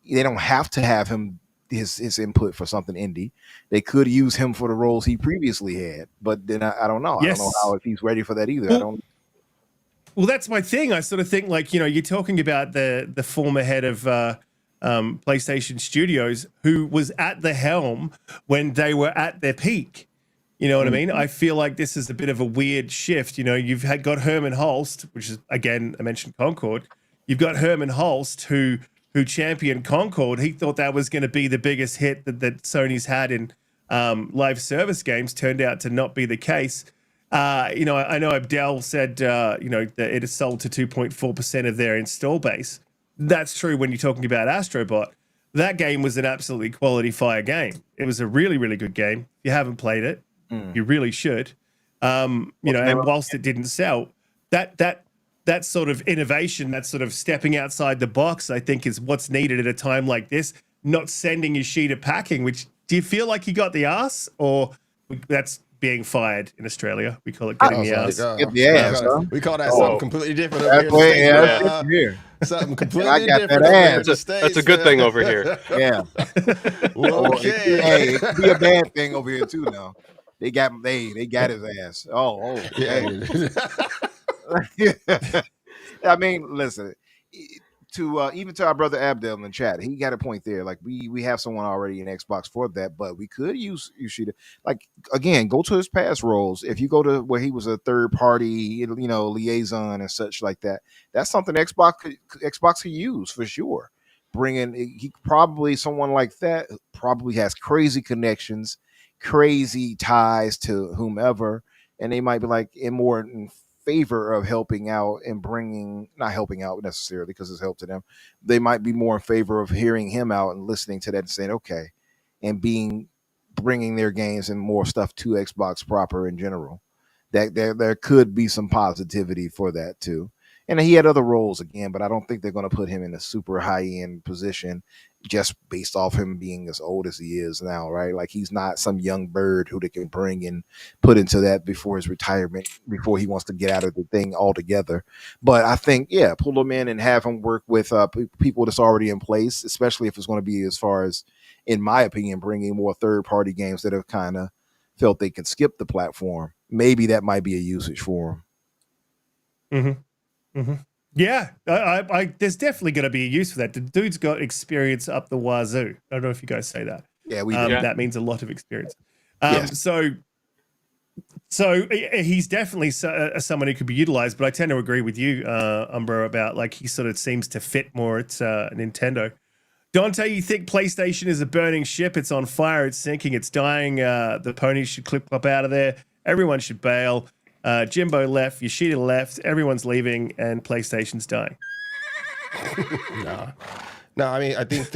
they don't have to have him his input for something indie. They could use him for the roles he previously had, but then I don't know. Yes. I don't know if he's ready for that either. Well, that's my thing. I sort of think, like, you're talking about the former head of PlayStation Studios, who was at the helm when they were at their peak. You know what I mean? I feel like this is a bit of a weird shift. You've got Herman Holst, which is, again, I mentioned Concord. You've got Herman Holst, who championed Concord. He thought that was going to be the biggest hit that Sony's had in live service games. Turned out to not be the case. I know Abdel said, that it is sold to 2.4% of their install base. That's true when you're talking about Astrobot. That game was an absolutely quality fire game. It was a really, really good game. If you haven't played it, you really should. And whilst it didn't sell, that sort of innovation, that sort of stepping outside the box, I think is what's needed at a time like this. Not sending Yoshida packing, which, do you feel like he got the ass, or that's being fired in Australia? We call it getting the ass. We call that something completely different. Over here. Something I completely got different that over here in ass. the States. That's a good thing over here. Yeah. Well, Or hey, okay. it could be a bad thing over here too. Now they got his ass. Oh, Yeah. hey. I mean, listen. To even to our brother Abdel in the chat, he got a point there. Like we have someone already in Xbox for that, but we could use Yoshida. Like again, go to his past roles. If you go to where he was a third party, liaison and such like that, that's something Xbox could use for sure. Bringing he probably someone like that probably has crazy connections, crazy ties to whomever, and they might be like in favor of helping out and bringing not helping out necessarily because it's help to them. They might be more in favor of hearing him out and listening to that and saying okay, and bringing their games and more stuff to Xbox proper in general. That there could be some positivity for that too. And he had other roles again, but I don't think they're going to put him in a super high end position just based off him being as old as he is now, right? Like he's not some young bird who they can bring and put into that before his retirement, before he wants to get out of the thing altogether. But I think, yeah, pull him in and have him work with people that's already in place, especially if it's going to be as far as, in my opinion, bringing more third party games that have kind of felt they can skip the platform. Maybe that might be a usage for him. Yeah, there's definitely going to be a use for that. The dude's got experience up the wazoo. I don't know if you guys say that. Yeah, we do. Yeah. That means a lot of experience. Yes. So he's definitely someone who could be utilized, but I tend to agree with you, Umbra, about like he sort of seems to fit more at Nintendo. Donte, you think PlayStation is a burning ship? It's on fire. It's sinking. It's dying. The ponies should clip up out of there. Everyone should bail. Jimbo left. Yoshida left. Everyone's leaving, and PlayStation's dying. No. I mean, I think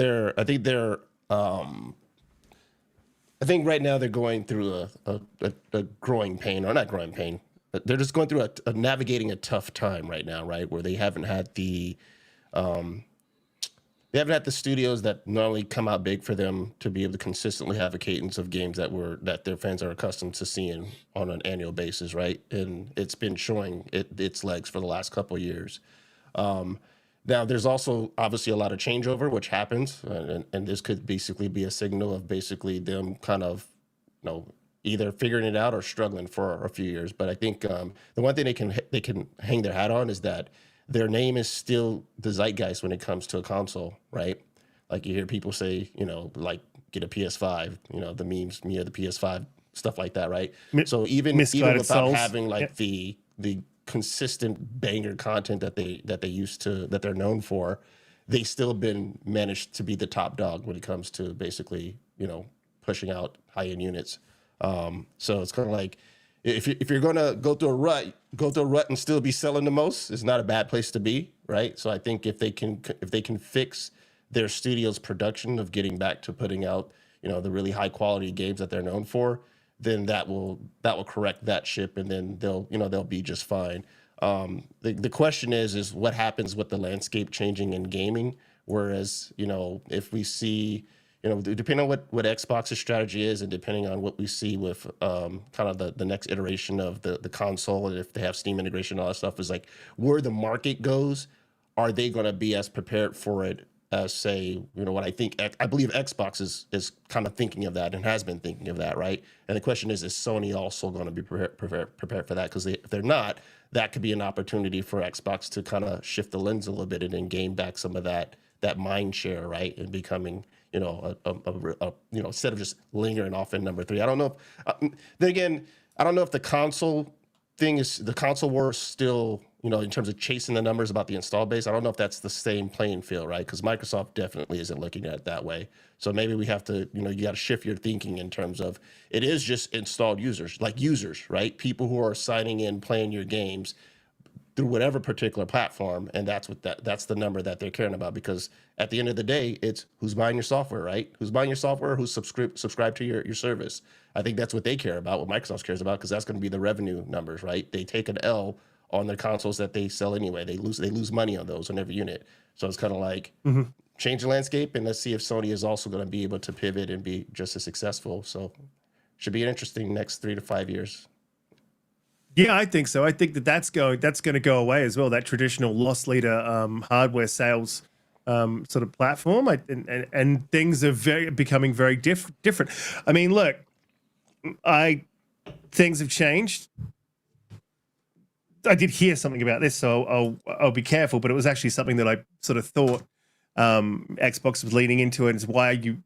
right now they're going through a growing pain, or not growing pain, but they're just going through a navigating a tough time right now, right? Where they haven't had the studios that normally come out big for them to be able to consistently have a cadence of games that their fans are accustomed to seeing on an annual basis, right? And it's been showing its legs for the last couple of years. Now, there's also obviously a lot of changeover, which happens, and this could basically be a signal of basically them kind of, either figuring it out or struggling for a few years. But I think the one thing they can hang their hat on is that their name is still the zeitgeist when it comes to a console, right? Like you hear people say, like get a PS5, the memes, me or the PS5, stuff like that, right? So even Misguided without souls. having like the consistent banger content that they're known for, they still been managed to be the top dog when it comes to basically, pushing out high-end units. So it's kind of like if you're gonna go through a rut and still be selling the most, it's not a bad place to be, right? So I think if they can fix their studio's production of getting back to putting out, the really high quality games that they're known for, then that will correct that ship, and then they'll be just fine. The question is what happens with the landscape changing in gaming? Whereas, if we see, depending on what Xbox's strategy is, and depending on what we see with kind of the next iteration of the console, and if they have Steam integration, all that stuff, is like where the market goes. Are they going to be as prepared for it as, say, what I believe Xbox is kind of thinking of that and has been thinking of that, right? And the question is Sony also going to be prepared for that? Because if they're not, that could be an opportunity for Xbox to kind of shift the lens a little bit and then gain back some of that mind share, right? And becoming, instead of just lingering off in number 3. I don't know if, then again, I don't know if the console war is still, in terms of chasing the numbers about the install base. I don't know if that's the same playing field, right? Because Microsoft definitely isn't looking at it that way. So maybe we have to, you got to shift your thinking in terms of it is just installed users, right? People who are signing in, playing your games through whatever particular platform, and that's the number that they're caring about. Because at the end of the day, it's who's buying your software, right? Who's buying your software? Who's subscribed to your service? I think that's what they care about, what Microsoft cares about, because that's going to be the revenue numbers, right? They take an L on their consoles that they sell anyway. They lose money on those on every unit. So it's kind of like change the landscape, and let's see if Sony is also going to be able to pivot and be just as successful. So should be an interesting next 3 to 5 years. Yeah, I think so. I think that's going to go away as well. That traditional loss leader hardware sales sort of platform, and things are becoming very different. I mean, look, things have changed. I did hear something about this, so I'll be careful. But it was actually something that I sort of thought Xbox was leaning into, and it's why you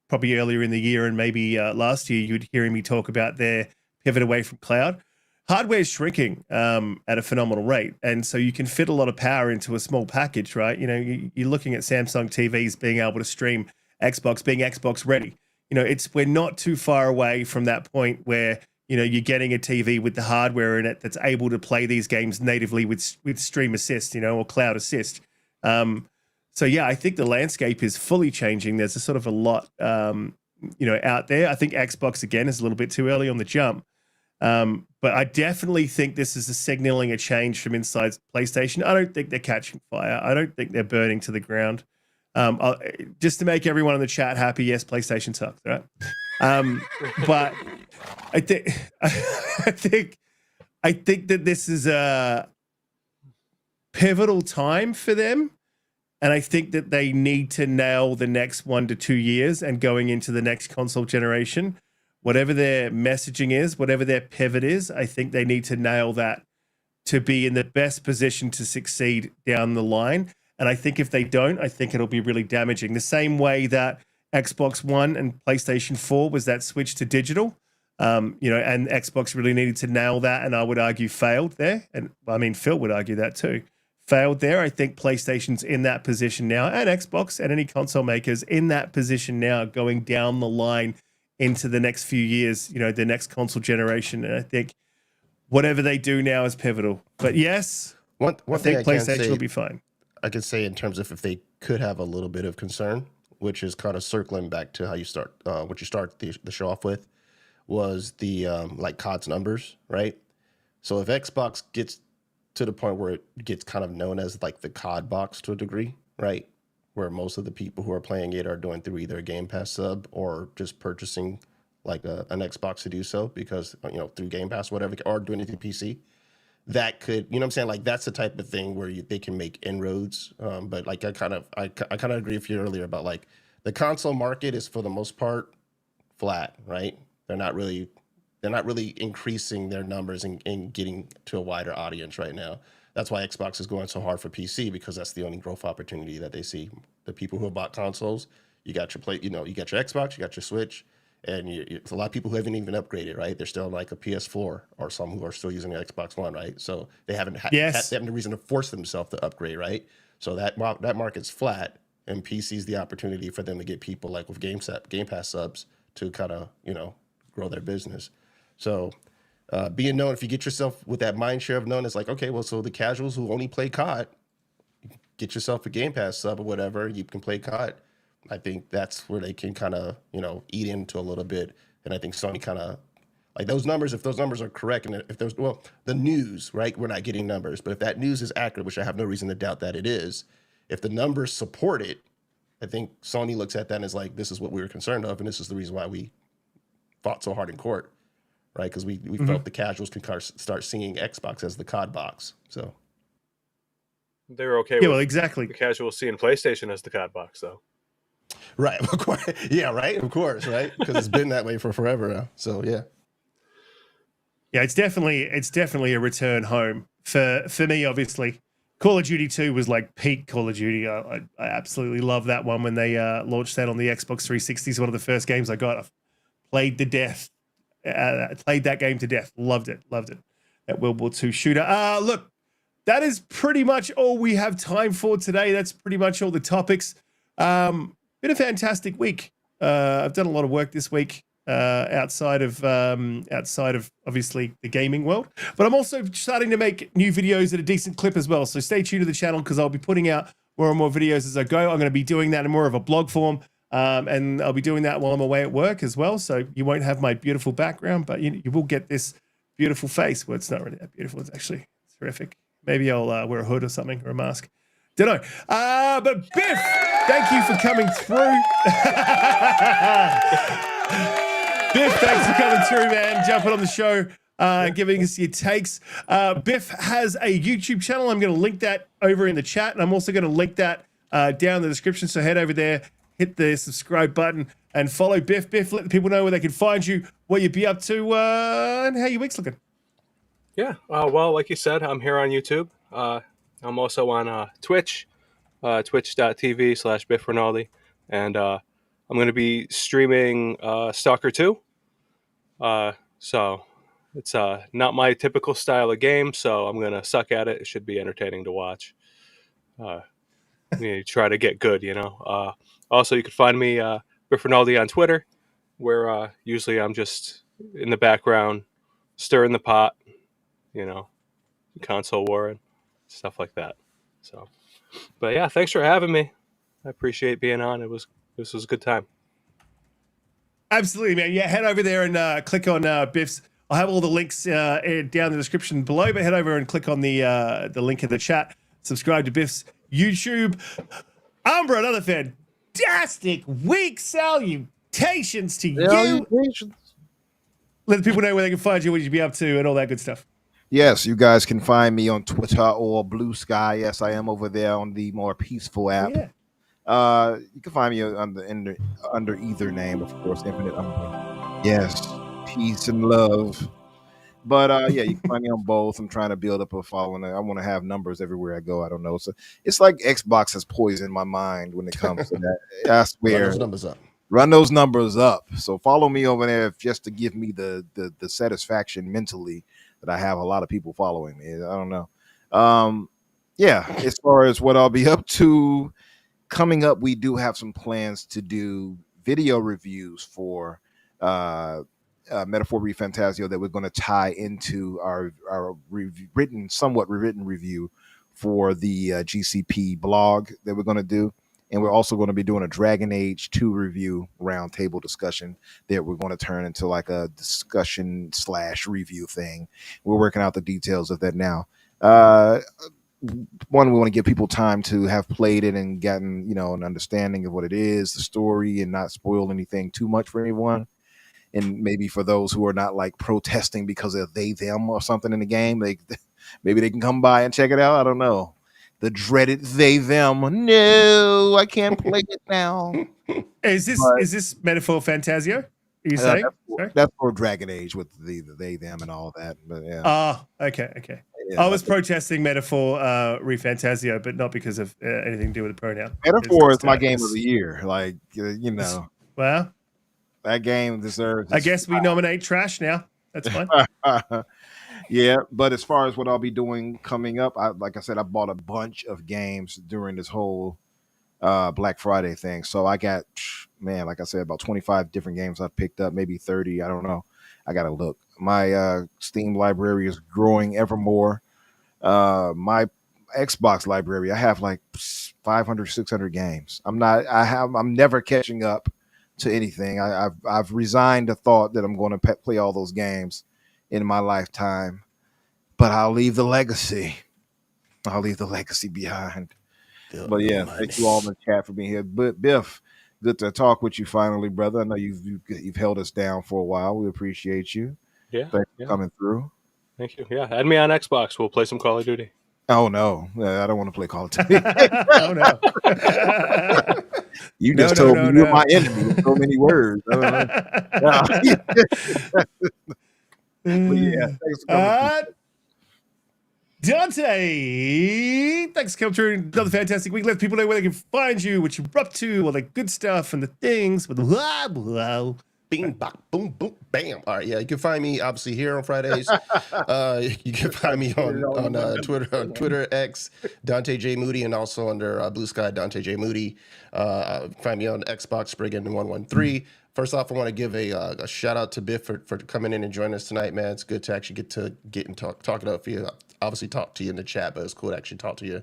probably earlier in the year and maybe last year you'd hearing me talk about their pivot away from cloud. Hardware is shrinking at a phenomenal rate, and so you can fit a lot of power into a small package, right? You know, you're looking at Samsung TVs being able to stream Xbox, being Xbox ready. You know, we're not too far away from that point where you're getting a TV with the hardware in it that's able to play these games natively with Stream Assist, or Cloud Assist. So yeah, I think the landscape is fully changing. There's a sort of a lot, out there. I think Xbox again is a little bit too early on the jump, but I definitely think this is signaling a change from inside PlayStation. I don't think they're catching fire. I don't think they're burning to the ground. Just to make everyone in the chat happy, yes, PlayStation sucks, right? But I think that this is a pivotal time for them, and I think that they need to nail the next 1 to 2 years and going into the next console generation. Whatever their messaging is, whatever their pivot is, I think they need to nail that to be in the best position to succeed down the line. And I think if they don't, I think it'll be really damaging. The same way that Xbox One and PlayStation 4 was that switch to digital, and Xbox really needed to nail that, and I would argue failed there. And I mean, Phil would argue that too. Failed there. I think PlayStation's in that position now, and Xbox and any console makers in that position now going down the line into the next few years, the next console generation. And I think whatever they do now is pivotal. But yes, one I thing think PlayStation will be fine. I could say in terms of if they could have a little bit of concern, which is kind of circling back to how you start, what you start the show off with, was the COD's numbers, right? So if Xbox gets to the point where it gets kind of known as like the COD box to a degree, right? Where most of the people who are playing it are doing through either a Game Pass sub or just purchasing like an Xbox to do so because, through Game Pass, whatever, or doing it through PC. That could, what I'm saying? Like that's the type of thing where they can make inroads. But like I kind of agree with you earlier about like the console market is for the most part flat, right? They're not really increasing their numbers and getting to a wider audience right now. That's why Xbox is going so hard for PC because that's the only growth opportunity that they see. The people who have bought consoles, you got your you got your Xbox, you got your Switch. And it's a lot of people who haven't even upgraded, right? They're still like a PS4 or some who are still using an Xbox One, right? So they haven't they have no reason to force themselves to upgrade, right? So that market's flat, and PC's the opportunity for them to get people like with Game Pass subs to kind of grow their business. So being known, if you get yourself with that mind share of known as like, okay, well, so the casuals who only play COD, get yourself a Game Pass sub or whatever, you can play COD. I think that's where they can kind of, eat into a little bit. And I think Sony kind of, like those numbers, if those numbers are correct, and if there's, the news, right? We're not getting numbers, but if that news is accurate, which I have no reason to doubt that it is, if the numbers support it, I think Sony looks at that as like, this is what we were concerned of, and this is the reason why we fought so hard in court, right? Because we felt the casuals can start seeing Xbox as the COD box. So they're okay with exactly. the casuals seeing PlayStation as the COD box, though. Right. Of course. Yeah, right. Of course, right? Because it's been that way for forever now. So yeah. Yeah, it's definitely a return home for me. Obviously, Call of Duty 2 was like peak Call of Duty. I absolutely love that one when they launched that on the Xbox 360. It's one of the first games I got. I played to death. Played that game to death. Loved it. That World War II shooter. Look, that is pretty much all we have time for today. That's pretty much all the topics. Been a fantastic week. I've done a lot of work this week outside of obviously the gaming world, but I'm also starting to make new videos at a decent clip as well. So stay tuned to the channel because I'll be putting out more and more videos as I go. I'm going to be doing that in more of a blog form, and I'll be doing that while I'm away at work as well. So you won't have my beautiful background, but you will get this beautiful face. Well, it's not really that beautiful. It's terrific. Maybe I'll wear a hood or something or a mask. Don't know. But Biff, thank you for coming through. Biff, thanks for coming through, man. Jumping on the show. giving us your takes. Biff has a YouTube channel. I'm going to link that over in the chat, and I'm also going to link that down in the description. So head over there, hit the subscribe button, and follow Biff. Biff, let the people know where they can find you, what you'd be up to, and how your week's looking. Yeah. Well, like you said, I'm here on YouTube. I'm also on Twitch, twitch.tv/Biff Rinaldi. And I'm going to be streaming Stalker 2. So it's not my typical style of game, so I'm going to suck at it. It should be entertaining to watch. You try to get good, you know. Also, you can find me, Biff Rinaldi, on Twitter, where usually I'm just in the background, stirring the pot, you know, console war and stuff like that. So, but yeah, thanks for having me. I appreciate being on. This was a good time. Absolutely, man. Yeah, head over there and click on Biff's. I'll have all the links down in the description below, but head over and click on the link in the chat. Subscribe to Biff's YouTube. Umbra, another fantastic week. Salutations to you. Let the people know where they can find you, what you'd be up to, and all that good stuff. Yes, you guys can find me on Twitter or Blue Sky. Yes, I am over there on the more peaceful app. Yeah. You can find me under either name, of course, Infinite Umbra. Yes, peace and love. But yeah, you can find me on both. I'm trying to build up a following. I want to have numbers everywhere I go. I don't know. So it's like Xbox has poisoned my mind when it comes to that. I swear. Run those numbers up. Run those numbers up. So follow me over there just to give me the satisfaction mentally that I have a lot of people following me. I don't know. Yeah, as far as what I'll be up to coming up, we do have some plans to do video reviews for Metaphor ReFantasio that we're going to tie into our somewhat written review for the GCP blog that we're going to do. And we're also going to be doing a Dragon Age 2 review roundtable discussion that we're going to turn into like a discussion / review thing. We're working out the details of that now. One, we want to give people time to have played it and gotten, an understanding of what it is, the story, and not spoil anything too much for anyone. And maybe for those who are not like protesting because of they, them or something in the game, maybe they can come by and check it out. I don't know. The dreaded they, them. No, I can't play it now. Is this Metaphor Fantasio? Are you saying? That's for Dragon Age with the they, them and all that. But yeah. Oh, okay. Yeah, I was protesting Metaphor ReFantasio, but not because of anything to do with the pronoun. Metaphor is my game of the year. Like, Well, that game deserves. I guess we nominate trash now. That's fine. Yeah, but as far as what I'll be doing coming up, like I said, I bought a bunch of games during this whole Black Friday thing. So I got, like I said, about 25 different games I picked up, maybe 30. I don't know. I got to look. My Steam library is growing ever more. My Xbox library, I have like 500, 600 games. I'm never catching up to anything. I've resigned the thought that I'm going to play all those games in my lifetime, but I'll leave the legacy. I'll leave the legacy behind. But yeah, thank you all in the chat for being here. But Biff, good to talk with you finally, brother. I know you've held us down for a while. We appreciate you. Yeah, thanks for coming through. Thank you. Yeah, add me on Xbox. We'll play some Call of Duty. Oh no, I don't want to play Call of Duty. Oh no. You just told me you're my enemy with so many words. But yeah, thanks for coming. Donte, thanks for coming through. Another fantastic week. Let people know where they can find you, what you're up to, all the good stuff and the things. Bing, bop, boom, boom, bam. All right, yeah, you can find me obviously here on Fridays. You can find me on Twitter, X, Donte J Moody, and also under Blue Sky, Donte J Moody. Find me on Xbox, Spriggan113. First off, I want to give a shout out to Biff for coming in and joining us tonight, man. It's good to actually get and talk it up for you. Obviously, talk to you in the chat, but it's cool to actually talk to you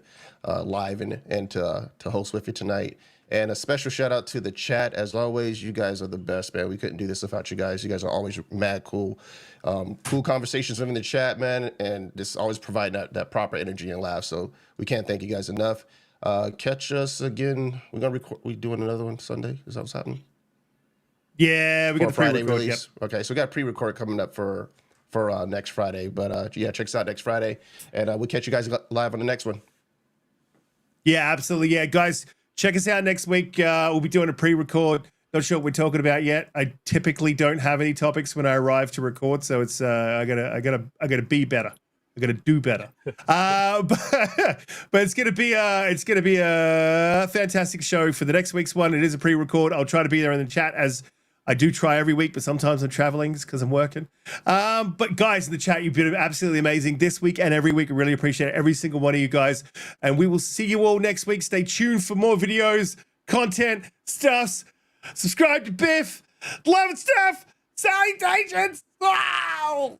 live and to host with you tonight. And a special shout out to the chat. As always, you guys are the best, man. We couldn't do this without you guys. You guys are always mad cool. Cool conversations within the chat, man. And just always provide that proper energy and laugh. So we can't thank you guys enough. Catch us again. We're going to record. We doing another one Sunday. Is that what's happening? Yeah, we got a Friday pre-record. release. Yep. Okay, so we got pre-record coming up for for next Friday. But yeah, check us out next Friday, and we'll catch you guys live on the next one. Yeah, absolutely. Yeah, guys, check us out next week. We'll be doing a pre-record. Not sure what we're talking about yet. I typically don't have any topics when I arrive to record, so it's I gotta be better. I gotta do better. But it's gonna be a fantastic show for the next week's one. It is a pre-record. I'll try to be there in the chat, as I do try every week, but sometimes I'm traveling because I'm working. But guys in the chat, you've been absolutely amazing this week and every week. I really appreciate every single one of you guys. And we will see you all next week. Stay tuned for more videos, content, stuffs. Subscribe to Biff. Love and stuff. Salutations. Wow.